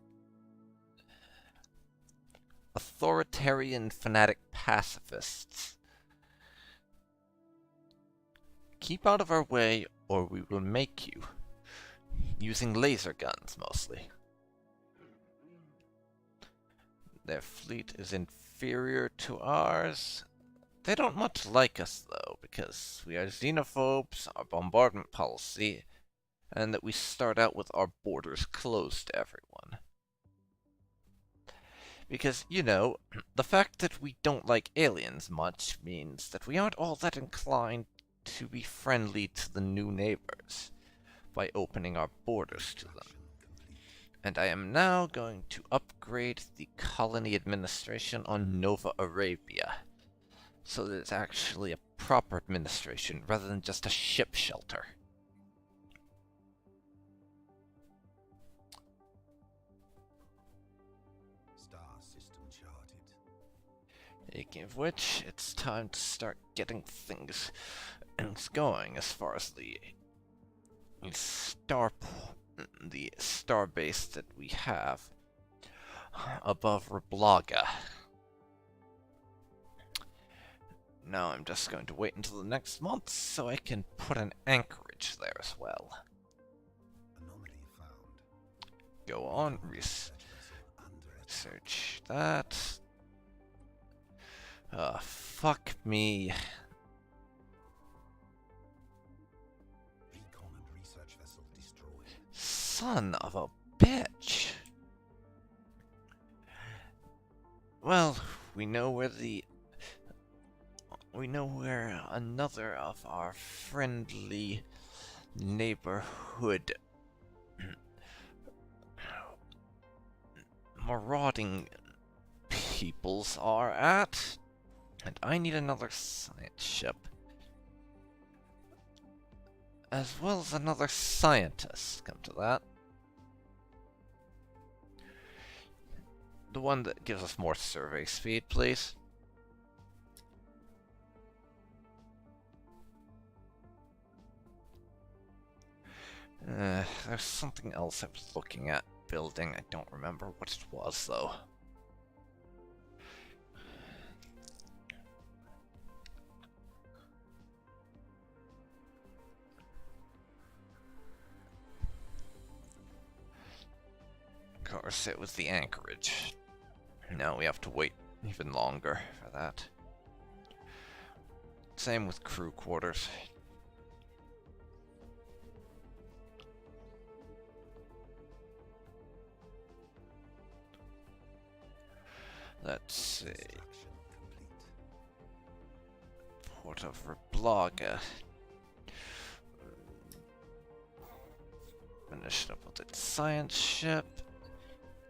Authoritarian fanatic pacifists. Keep out of our way, or we will make you. Using laser guns, mostly. Their fleet is inferior to ours. They don't much like us, though, because we are xenophobes, our bombardment policy, and that we start out with our borders closed to everyone. Because, you know, the fact that we don't like aliens much means that we aren't all that inclined to be friendly to the new neighbors by opening our borders to them. And I am now going to upgrade the colony administration on Nova Arabia, so that it's actually a proper administration rather than just a ship shelter. Star system charted. Speaking of which, it's time to start getting things going as far as the star base that we have above Rablaga. Now I'm just going to wait until the next month so I can put an anchorage there as well. Anomaly found. Go on, research that. Fuck me. Recon and research vessel destroyed. Son of a bitch. Well, we know where another of our friendly neighborhood marauding peoples are at. And I need another science ship. As well as another scientist, come to that. The one that gives us more survey speed, please. There's something else I was looking at building. I don't remember what it was, though. Of course, it was the anchorage. Now we have to wait even longer for that. Same with crew quarters. Let's see. Port of Rablaga. Finished up with its science ship.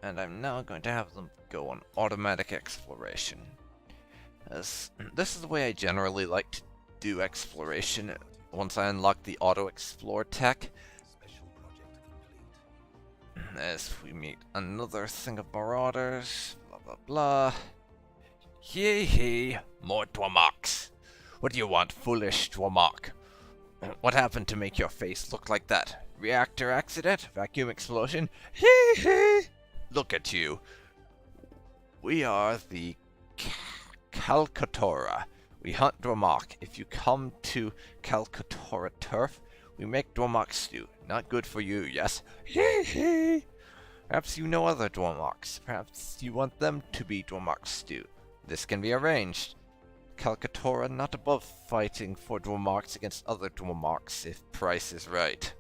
And I'm now going to have them go on automatic exploration. As this is the way I generally like to do exploration once I unlock the auto-explore tech. Special project complete. As we meet another thing of marauders, blah blah blah. Hee, more Dwarmoks. What do you want, foolish Dwarmok? What happened to make your face look like that? Reactor accident? Vacuum explosion? Hee. Look at you. We are the Calcatora. We hunt Dwarmok. If you come to Calcatora turf, we make Dwarmok stew. Not good for you, yes? Hee. Perhaps you know other Dwarmoks. Perhaps you want them to be Dwarmok stew. This can be arranged. Calcatora not above fighting for Dwarmoks against other Dwarmoks if price is right.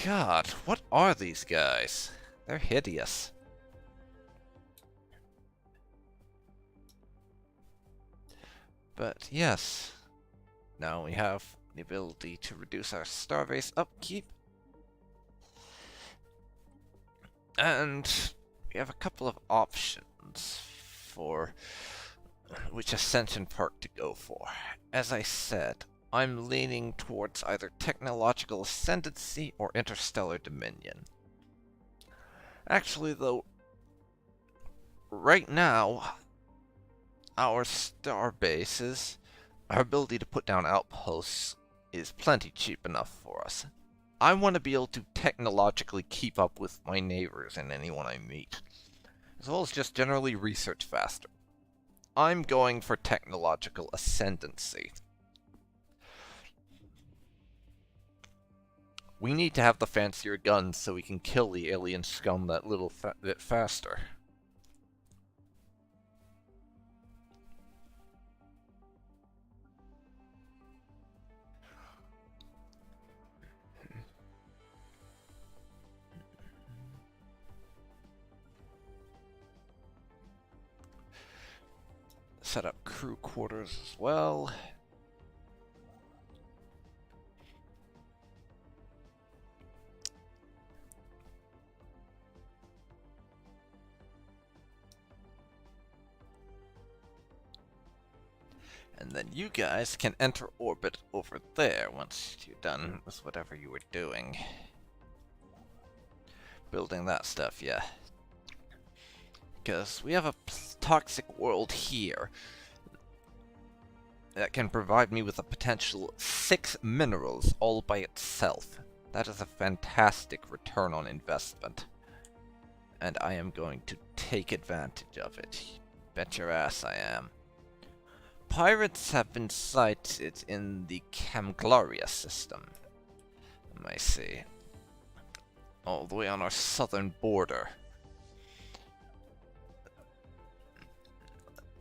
God, what are these guys? They're hideous. But yes, now we have the ability to reduce our starbase upkeep. And we have a couple of options for which ascension perk to go for. As I said, I'm leaning towards either technological ascendancy or interstellar dominion. Actually, though, right now, our star bases, our ability to put down outposts is plenty cheap enough for us. I want to be able to technologically keep up with my neighbors and anyone I meet, as well as just generally research faster. I'm going for technological ascendancy. We need to have the fancier guns so we can kill the alien scum that little bit faster. Set up crew quarters as well. And then you guys can enter orbit over there once you're done with whatever you were doing. Building that stuff, yeah. Because we have toxic world here that can provide me with a potential 6 minerals all by itself. That is a fantastic return on investment. And I am going to take advantage of it. Bet your ass I am. Pirates have been sighted in the Camglaria system. Let me see. All the way on our southern border.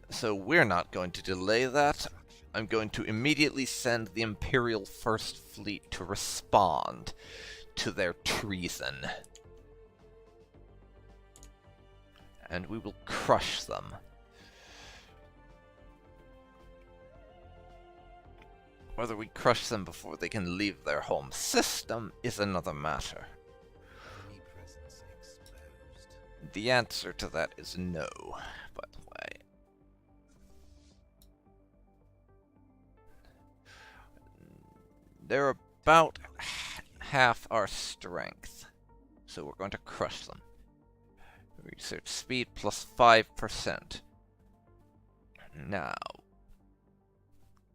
So we're not going to delay that. I'm going to immediately send the Imperial First Fleet to respond to their treason. And we will crush them. Whether we crush them before they can leave their home system is another matter. Enemy presence exposed. The answer to that is no, by the way. They're about half our strength, so we're going to crush them. Research speed plus 5%. Now,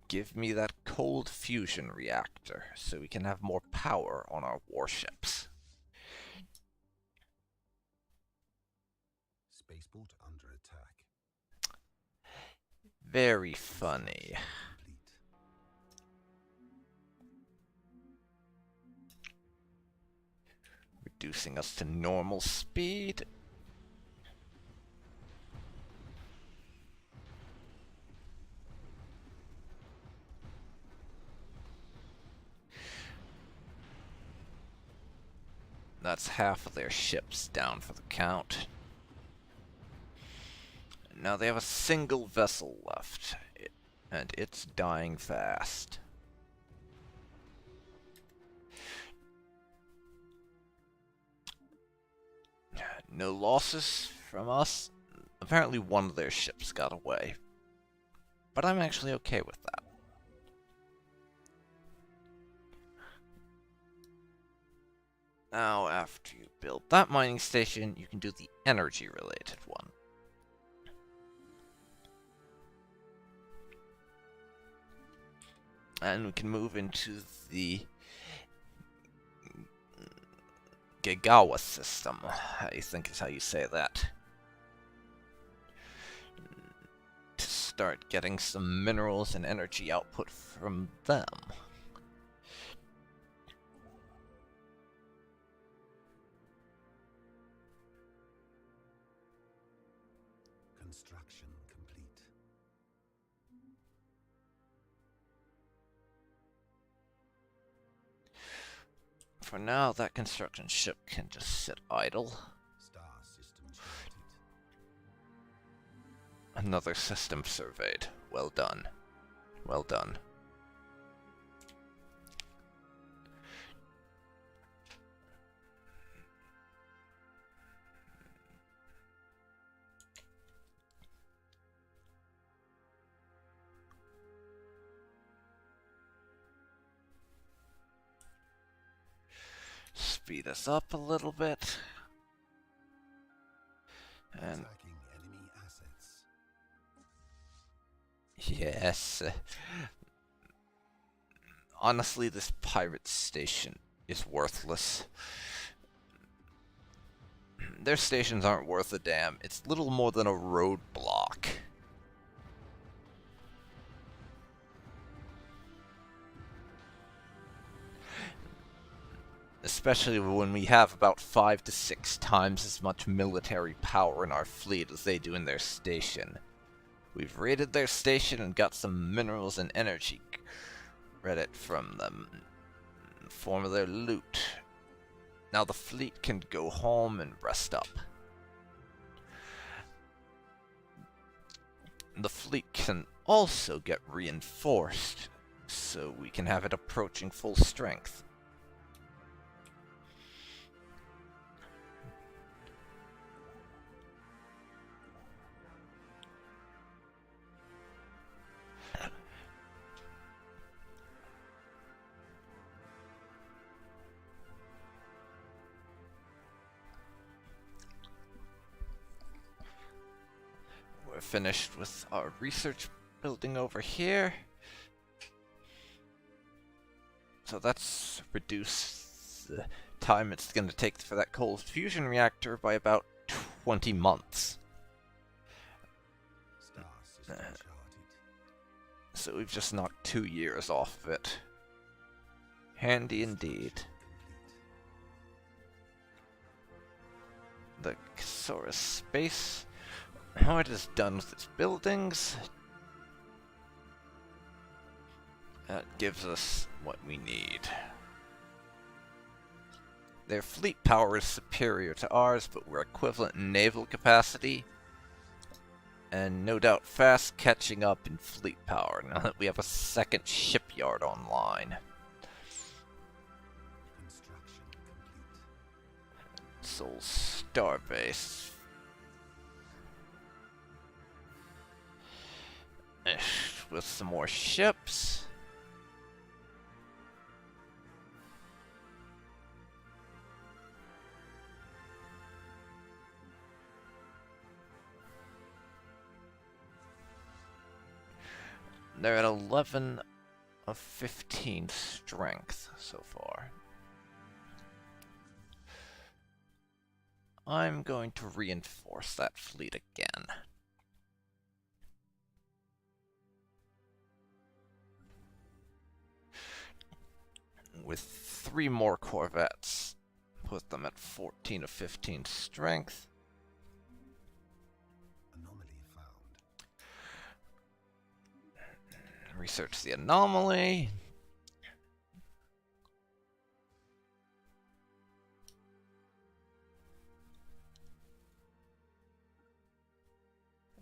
give me that cold fusion reactor so we can have more power on our warships. Spaceport under attack. Very funny. Complete. Reducing us to normal speed. That's half of their ships down for the count. Now they have a single vessel left, and it's dying fast. No losses from us. Apparently one of their ships got away. But I'm actually okay with that. Now, after you build that mining station, you can do the energy-related one. And we can move into the Gagawa system, I think is how you say that. To start getting some minerals and energy output from them. Construction complete. For now, that construction ship can just sit idle. Star system charted. Another system surveyed. Well done. Well done. Speed us up a little bit. And Attacking enemy assets. yes. Honestly, this pirate station is worthless. Their stations aren't worth a damn. It's little more than a roadblock. Especially when we have about 5 to 6 times as much military power in our fleet as they do in their station. We've raided their station and got some minerals and energy credit from them in the form of their loot. Now the fleet can go home and rest up. The fleet can also get reinforced, so we can have it approaching full strength. we're finished with our research building over here. So that's reduced the time it's going to take for that cold fusion reactor by about 20 months. So we've just knocked 2 years off of it. Handy indeed. The Saurus space. How it is done with its buildings. That gives us what we need. Their fleet power is superior to ours, but we're equivalent in naval capacity. And no doubt fast catching up in fleet power now that we have a second shipyard online. Sol Starbase. With some more ships. They're at 11 of 15 strength so far. I'm going to reinforce that fleet again. With 3 more corvettes. Put them at 14 of 15 strength. Research the anomaly.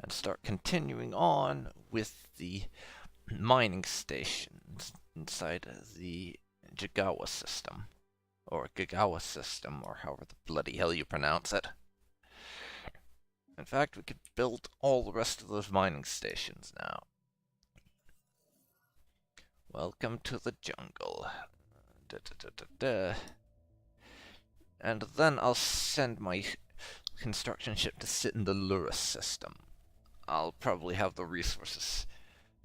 And start continuing on with the mining stations inside the Jigawa system. Or Gagawa system, or however the bloody hell you pronounce it. In fact, we could build all the rest of those mining stations now. Welcome to the jungle. And then I'll send my construction ship to sit in the Lurus system. I'll probably have the resources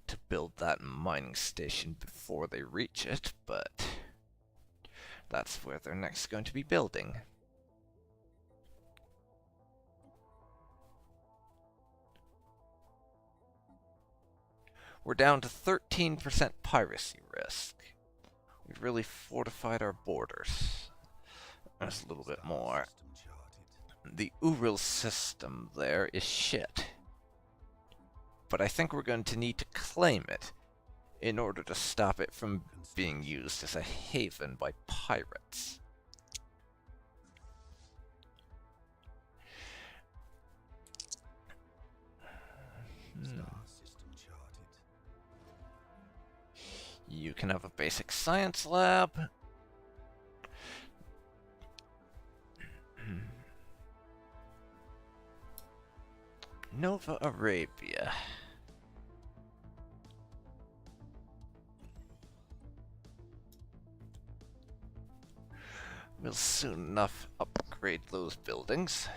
to build that mining station before they reach it, but that's where they're next going to be building. We're down to 13% piracy risk. We've really fortified our borders. There's a little bit more. The Uril system there is shit. But I think we're going to need to claim it in order to stop it from being used as a haven by pirates. You can have a basic science lab. Nova Arabia. We'll soon enough upgrade those buildings.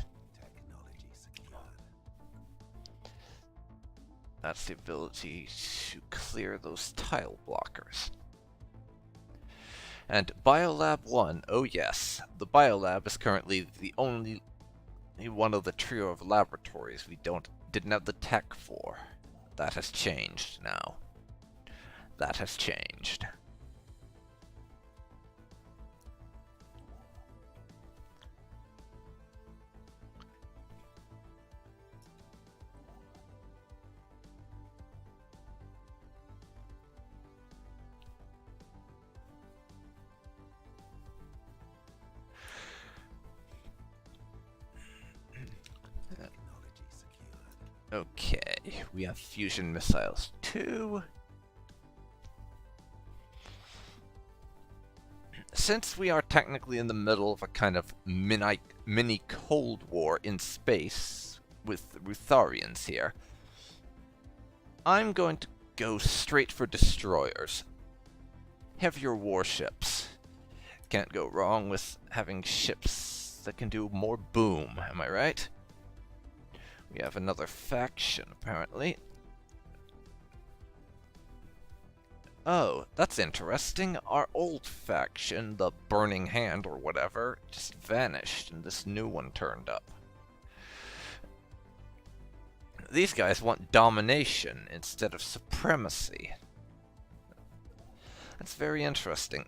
That's the ability to clear those tile blockers. And Biolab 1, oh yes, the Biolab is currently the only one of the trio of laboratories we didn't have the tech for. That has changed now. That has changed. Okay, we have fusion missiles too. Since we are technically in the middle of a kind of mini Cold War in space with the Rutharians here, I'm going to go straight for destroyers. Heavier warships. Can't go wrong with having ships that can do more boom, am I right? We have another faction, apparently. Oh, that's interesting. Our old faction, the Burning Hand or whatever, just vanished and this new one turned up. These guys want domination instead of supremacy. That's very interesting.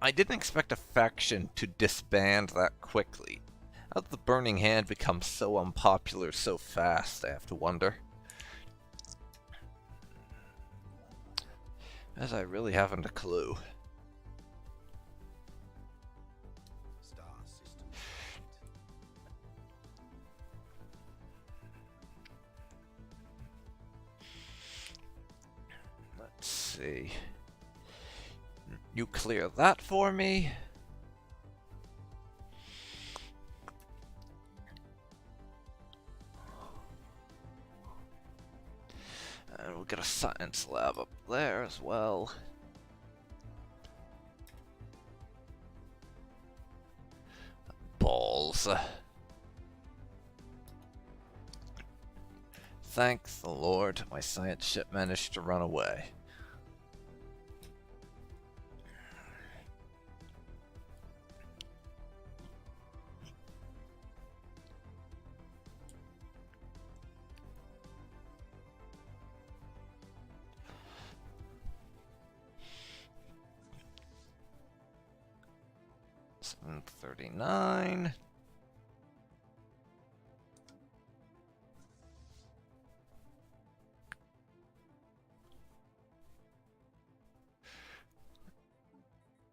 I didn't expect a faction to disband that quickly. How did the Burning Hand become so unpopular so fast, I have to wonder. As I really haven't a clue. Star system. Let's see. You clear that for me. And we'll get a science lab up there as well. Balls. Thank the Lord, my science ship managed to run away. $739.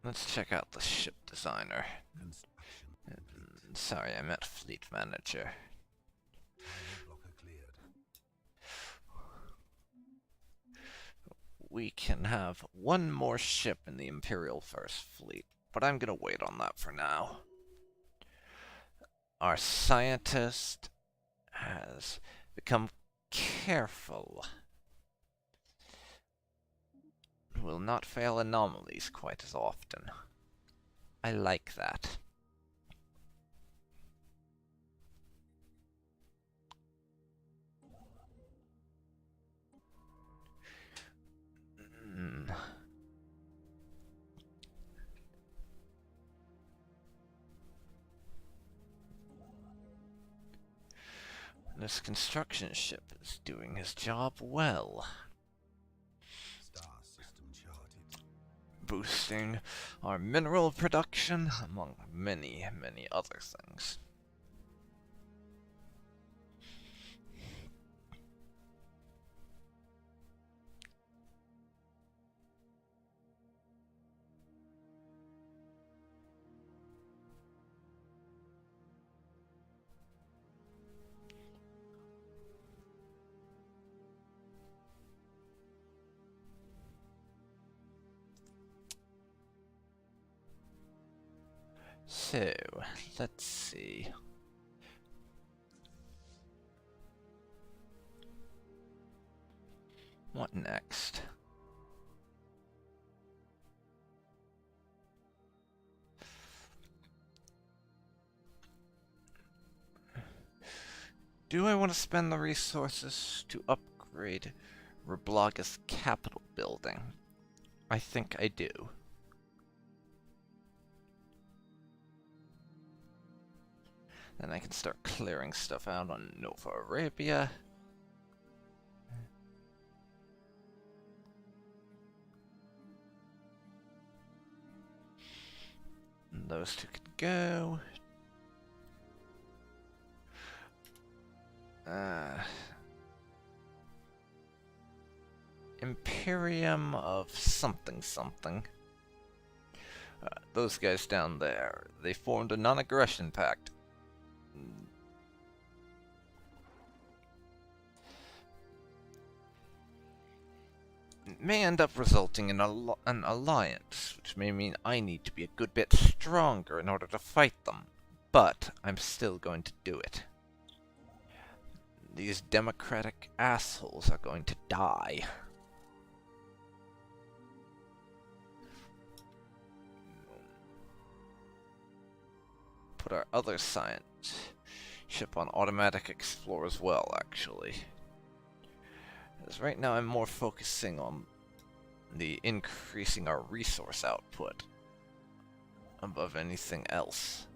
Let's check out the ship designer. Construction. Sorry, I meant fleet manager. Cargo blocker cleared. We can have one more ship in the Imperial First Fleet, but I'm gonna wait on that for now. Our scientist has become careful. Will not fail anomalies quite as often. I like that. This construction ship is doing his job well. Star system charted. Boosting our mineral production, among many, many other things. So, let's see. What next? Do I want to spend the resources to upgrade Reblaga's capital building? I think I do. Then I can start clearing stuff out on Nova Arabia. And those two could go. Imperium of something something. Those guys down there, they formed a non-aggression pact. It may end up resulting in an alliance, which may mean I need to be a good bit stronger in order to fight them. But I'm still going to do it. These democratic assholes are going to die. Put our other science ship on automatic explore as well, actually. Because right now I'm more focusing on the increasing our resource output above anything else.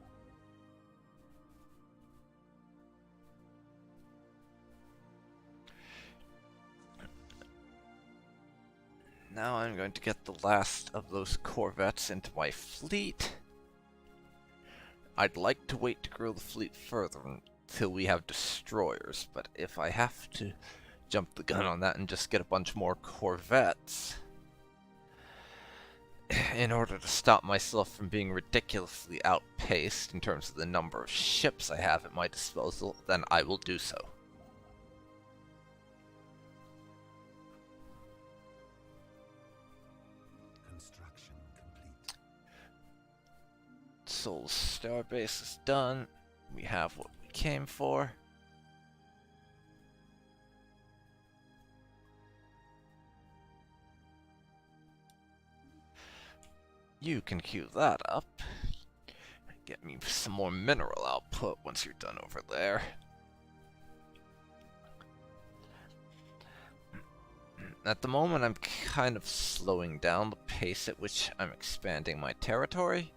Now I'm going to get the last of those corvettes into my fleet. I'd like to wait to grow the fleet further until we have destroyers, but if I have to jump the gun on that and just get a bunch more corvettes in order to stop myself from being ridiculously outpaced in terms of the number of ships I have at my disposal, then I will do so. Construction complete. Sol Starbase is done. We have what we came for. You can queue that up. Get me some more mineral output once you're done over there. At the moment, I'm kind of slowing down the pace at which I'm expanding my territory.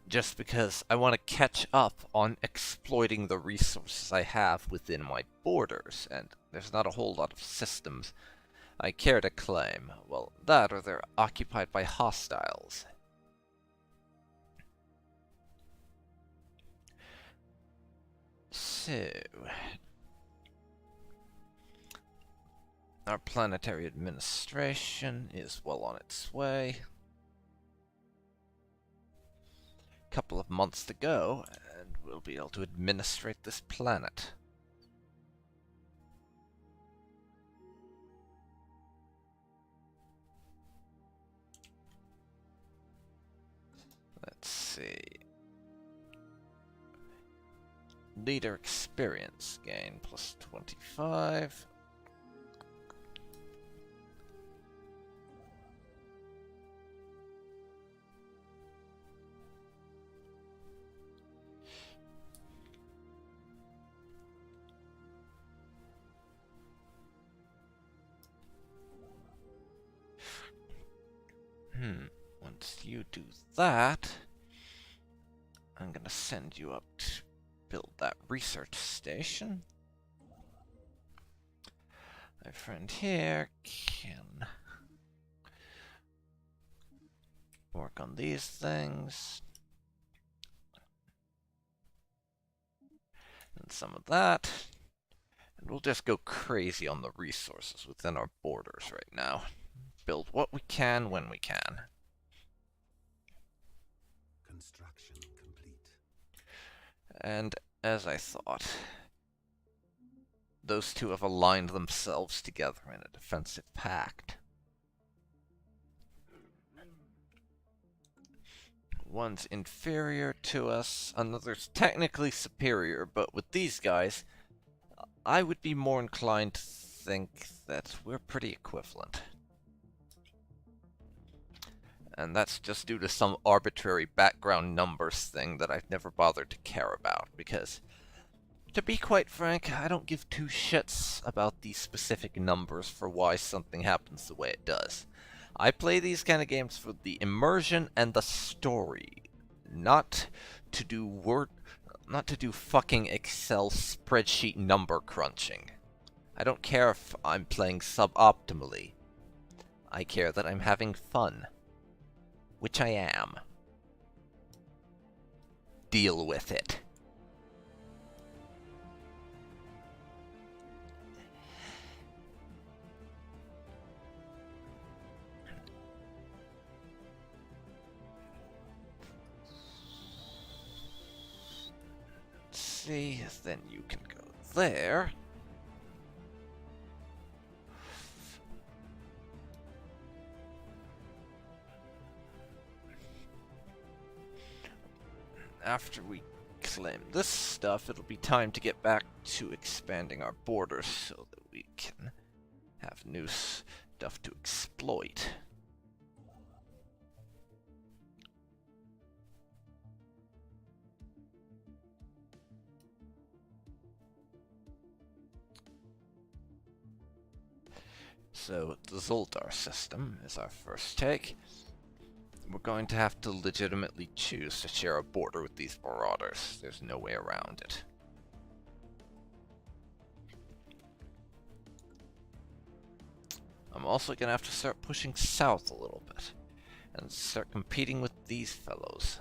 Just because I want to catch up on exploiting the resources I have within my borders, and there's not a whole lot of systems I care to claim. Well, that or they're occupied by hostiles. So, our planetary administration is well on its way. Couple of months to go, and we'll be able to administrate this planet. Let's see. Leader experience gain plus 25. Once you do that, I'm gonna send you up to build that research station. My friend here can work on these things. And some of that. And we'll just go crazy on the resources within our borders right now. Build what we can when we can. Construction complete. And as I thought, those two have aligned themselves together in a defensive pact. One's inferior to us, another's technically superior, but with these guys, I would be more inclined to think that we're pretty equivalent. And that's just due to some arbitrary background numbers thing that I've never bothered to care about, because, to be quite frank, I don't give two shits about these specific numbers for why something happens the way it does. I play these kind of games for the immersion and the story, not to do fucking Excel spreadsheet number crunching. I don't care if I'm playing suboptimally. I care that I'm having fun. Which I am. Deal with it. Let's see, then you can go there. After we claim this stuff, it'll be time to get back to expanding our borders so that we can have new stuff to exploit. So, the Zoldar system is our first take. We're going to have to legitimately choose to share a border with these marauders. There's no way around it. I'm also going to have to start pushing south a little bit and start competing with these fellows.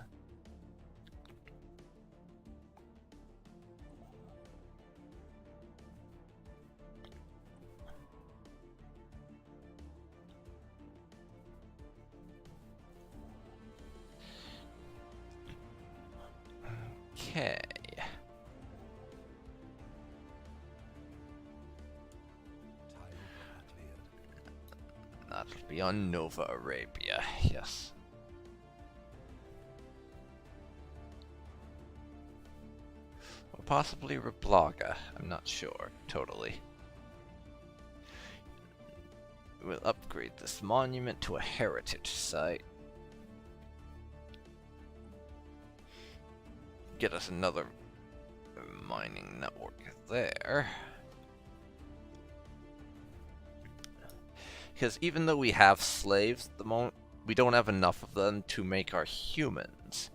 Okay. That'll be on Nova Arabia, yes. Or possibly Rablaga, I'm not sure, totally. We'll upgrade this monument to a heritage site. Get us another mining network there. Because even though we have slaves at the moment, we don't have enough of them to make our humans.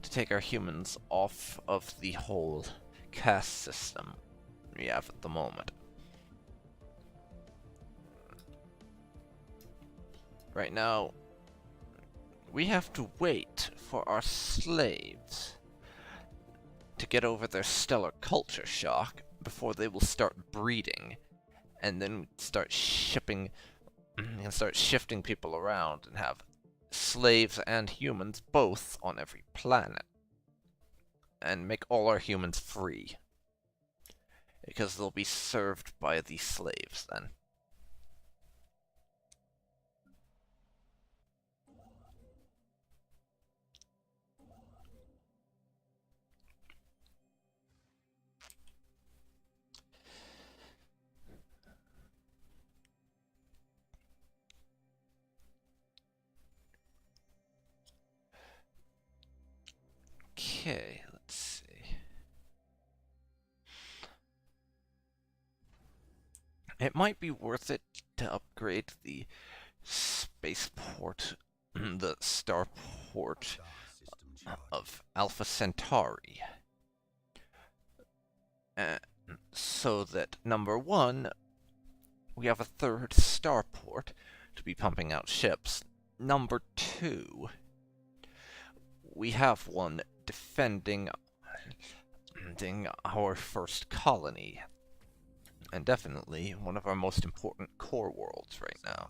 To take our humans off of the whole caste system we have at the moment. Right now, we have to wait for our slaves to get over their stellar culture shock before they will start breeding, and then start shifting people around and have slaves and humans both on every planet, and make all our humans free, because they'll be served by the slaves then. Okay, let's see. It might be worth it to upgrade the spaceport, the starport of Alpha Centauri. So that, number one, we have a third starport to be pumping out ships. Number two, we have one defending our first colony, and definitely one of our most important core worlds right now.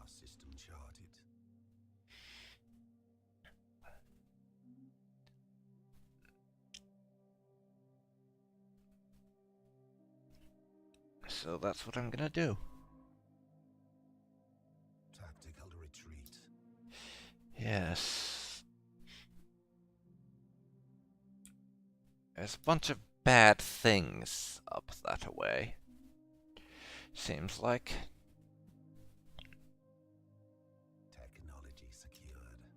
So that's what I'm gonna do. Tactical retreat. Yes. There's a bunch of bad things up that way. Seems like. Technology secured.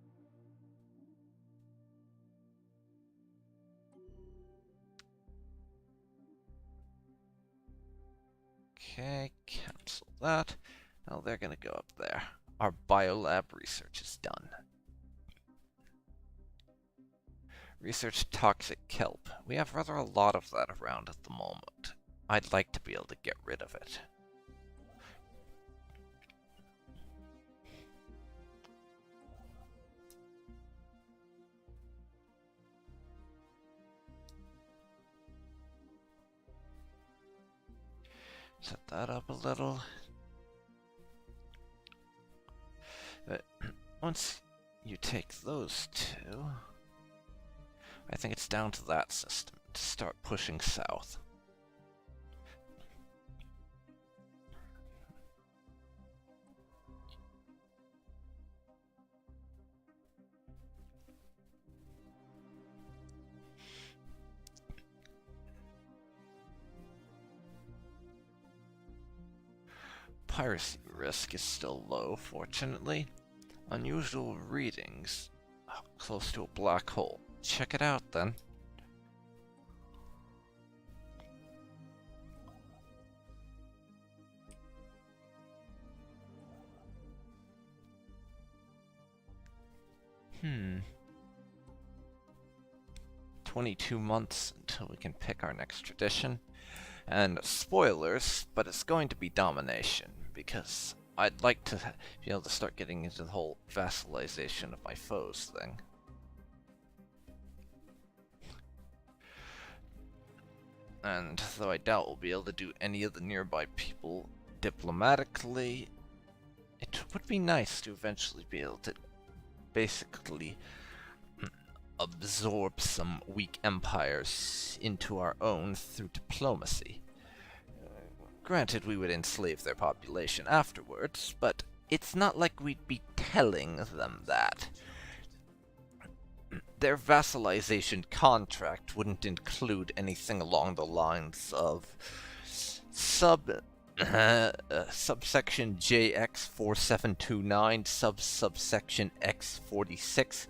Okay, cancel that. Now they're gonna go up there. Our biolab research is done. Research toxic kelp. We have rather a lot of that around at the moment. I'd like to be able to get rid of it. Set that up a little. But once you take those two, I think it's down to that system to start pushing south. Piracy risk is still low, fortunately. Unusual readings. Oh, close to a black hole. Check it out, then. Hmm. 22 months until we can pick our next tradition. And spoilers, but it's going to be domination, because I'd like to be able to start getting into the whole vassalization of my foes thing. And though I doubt we'll be able to do any of the nearby people diplomatically, it would be nice to eventually be able to basically absorb some weak empires into our own through diplomacy. Granted, we would enslave their population afterwards, but it's not like we'd be telling them that. Their vassalization contract wouldn't include anything along the lines of subsection JX4729, subsection X46,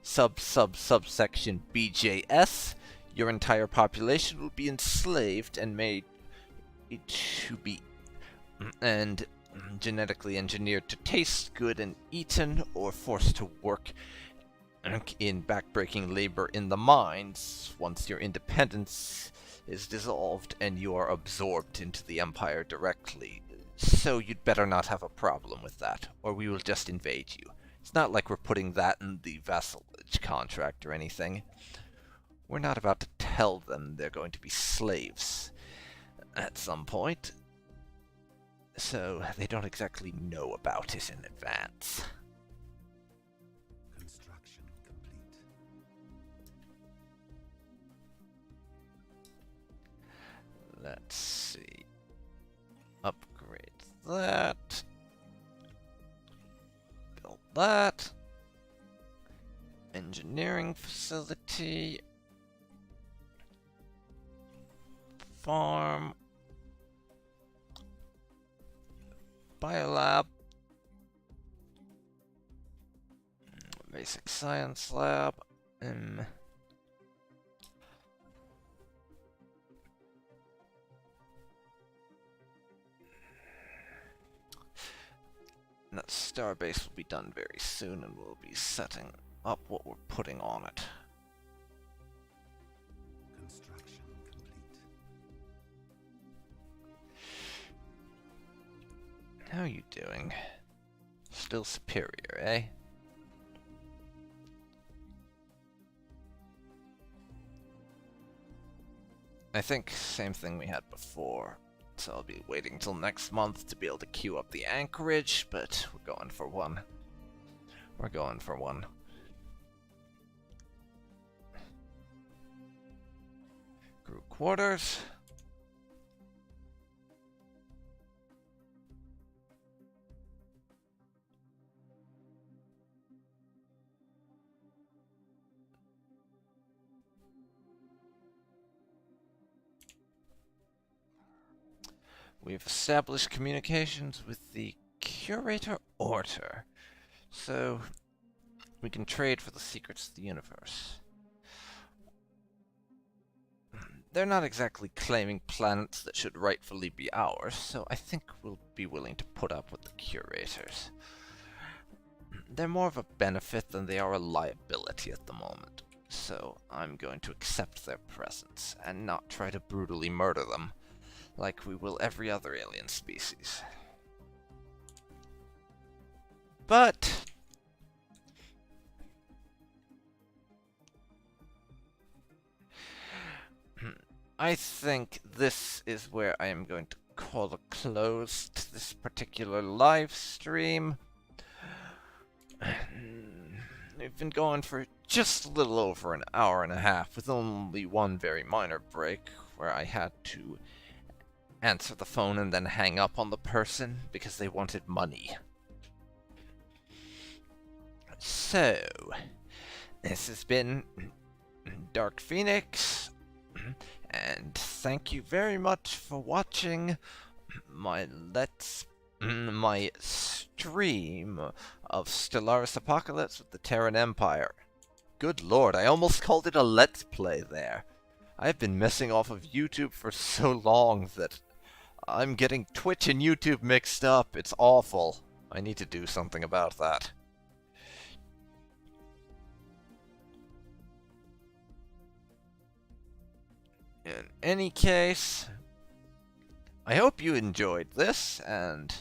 subsection BJS. Your entire population will be enslaved and made to be genetically engineered to taste good and eaten, or forced to work in backbreaking labor in the mines once your independence is dissolved and you are absorbed into the Empire directly. So you'd better not have a problem with that, or we will just invade you. It's not like we're putting that in the vassalage contract or anything. We're not about to tell them they're going to be slaves at some point, so they don't exactly know about it in advance. Construction complete. Let's see. Upgrade that. Build that. Engineering facility. Farm. Biolab. Basic science lab. That starbase will be done very soon, and we'll be setting up what we're putting on it. Construction complete. How are you doing? Still superior, eh? I think same thing we had before. So I'll be waiting till next month to be able to queue up the anchorage, but we're going for one. We're going for one. Crew quarters. We've established communications with the Curator Order, so we can trade for the secrets of the universe. They're not exactly claiming planets that should rightfully be ours, so I think we'll be willing to put up with the Curators. They're more of a benefit than they are a liability at the moment, so I'm going to accept their presence and not try to brutally murder them like we will every other alien species. But I think this is where I am going to call a close to this particular live stream. We've been going for just a little over an hour and a half, with only one very minor break where I had to answer the phone and then hang up on the person because they wanted money. So, this has been Dark Phoenix, and thank you very much for watching my stream of Stellaris Apocalypse with the Terran Empire. Good lord, I almost called it a Let's Play there. I've been messing off of YouTube for so long that I'm getting Twitch and YouTube mixed up. It's awful. I need to do something about that. In any case, I hope you enjoyed this, and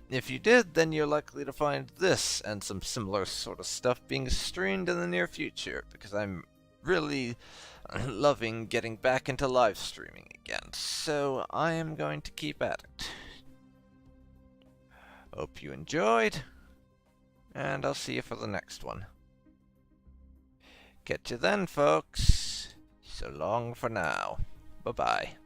if you did, then you're likely to find this and some similar sort of stuff being streamed in the near future, because I'm really loving getting back into live streaming again, so I am going to keep at it. Hope you enjoyed, and I'll see you for the next one. Catch you then, folks. So long for now. Bye-bye.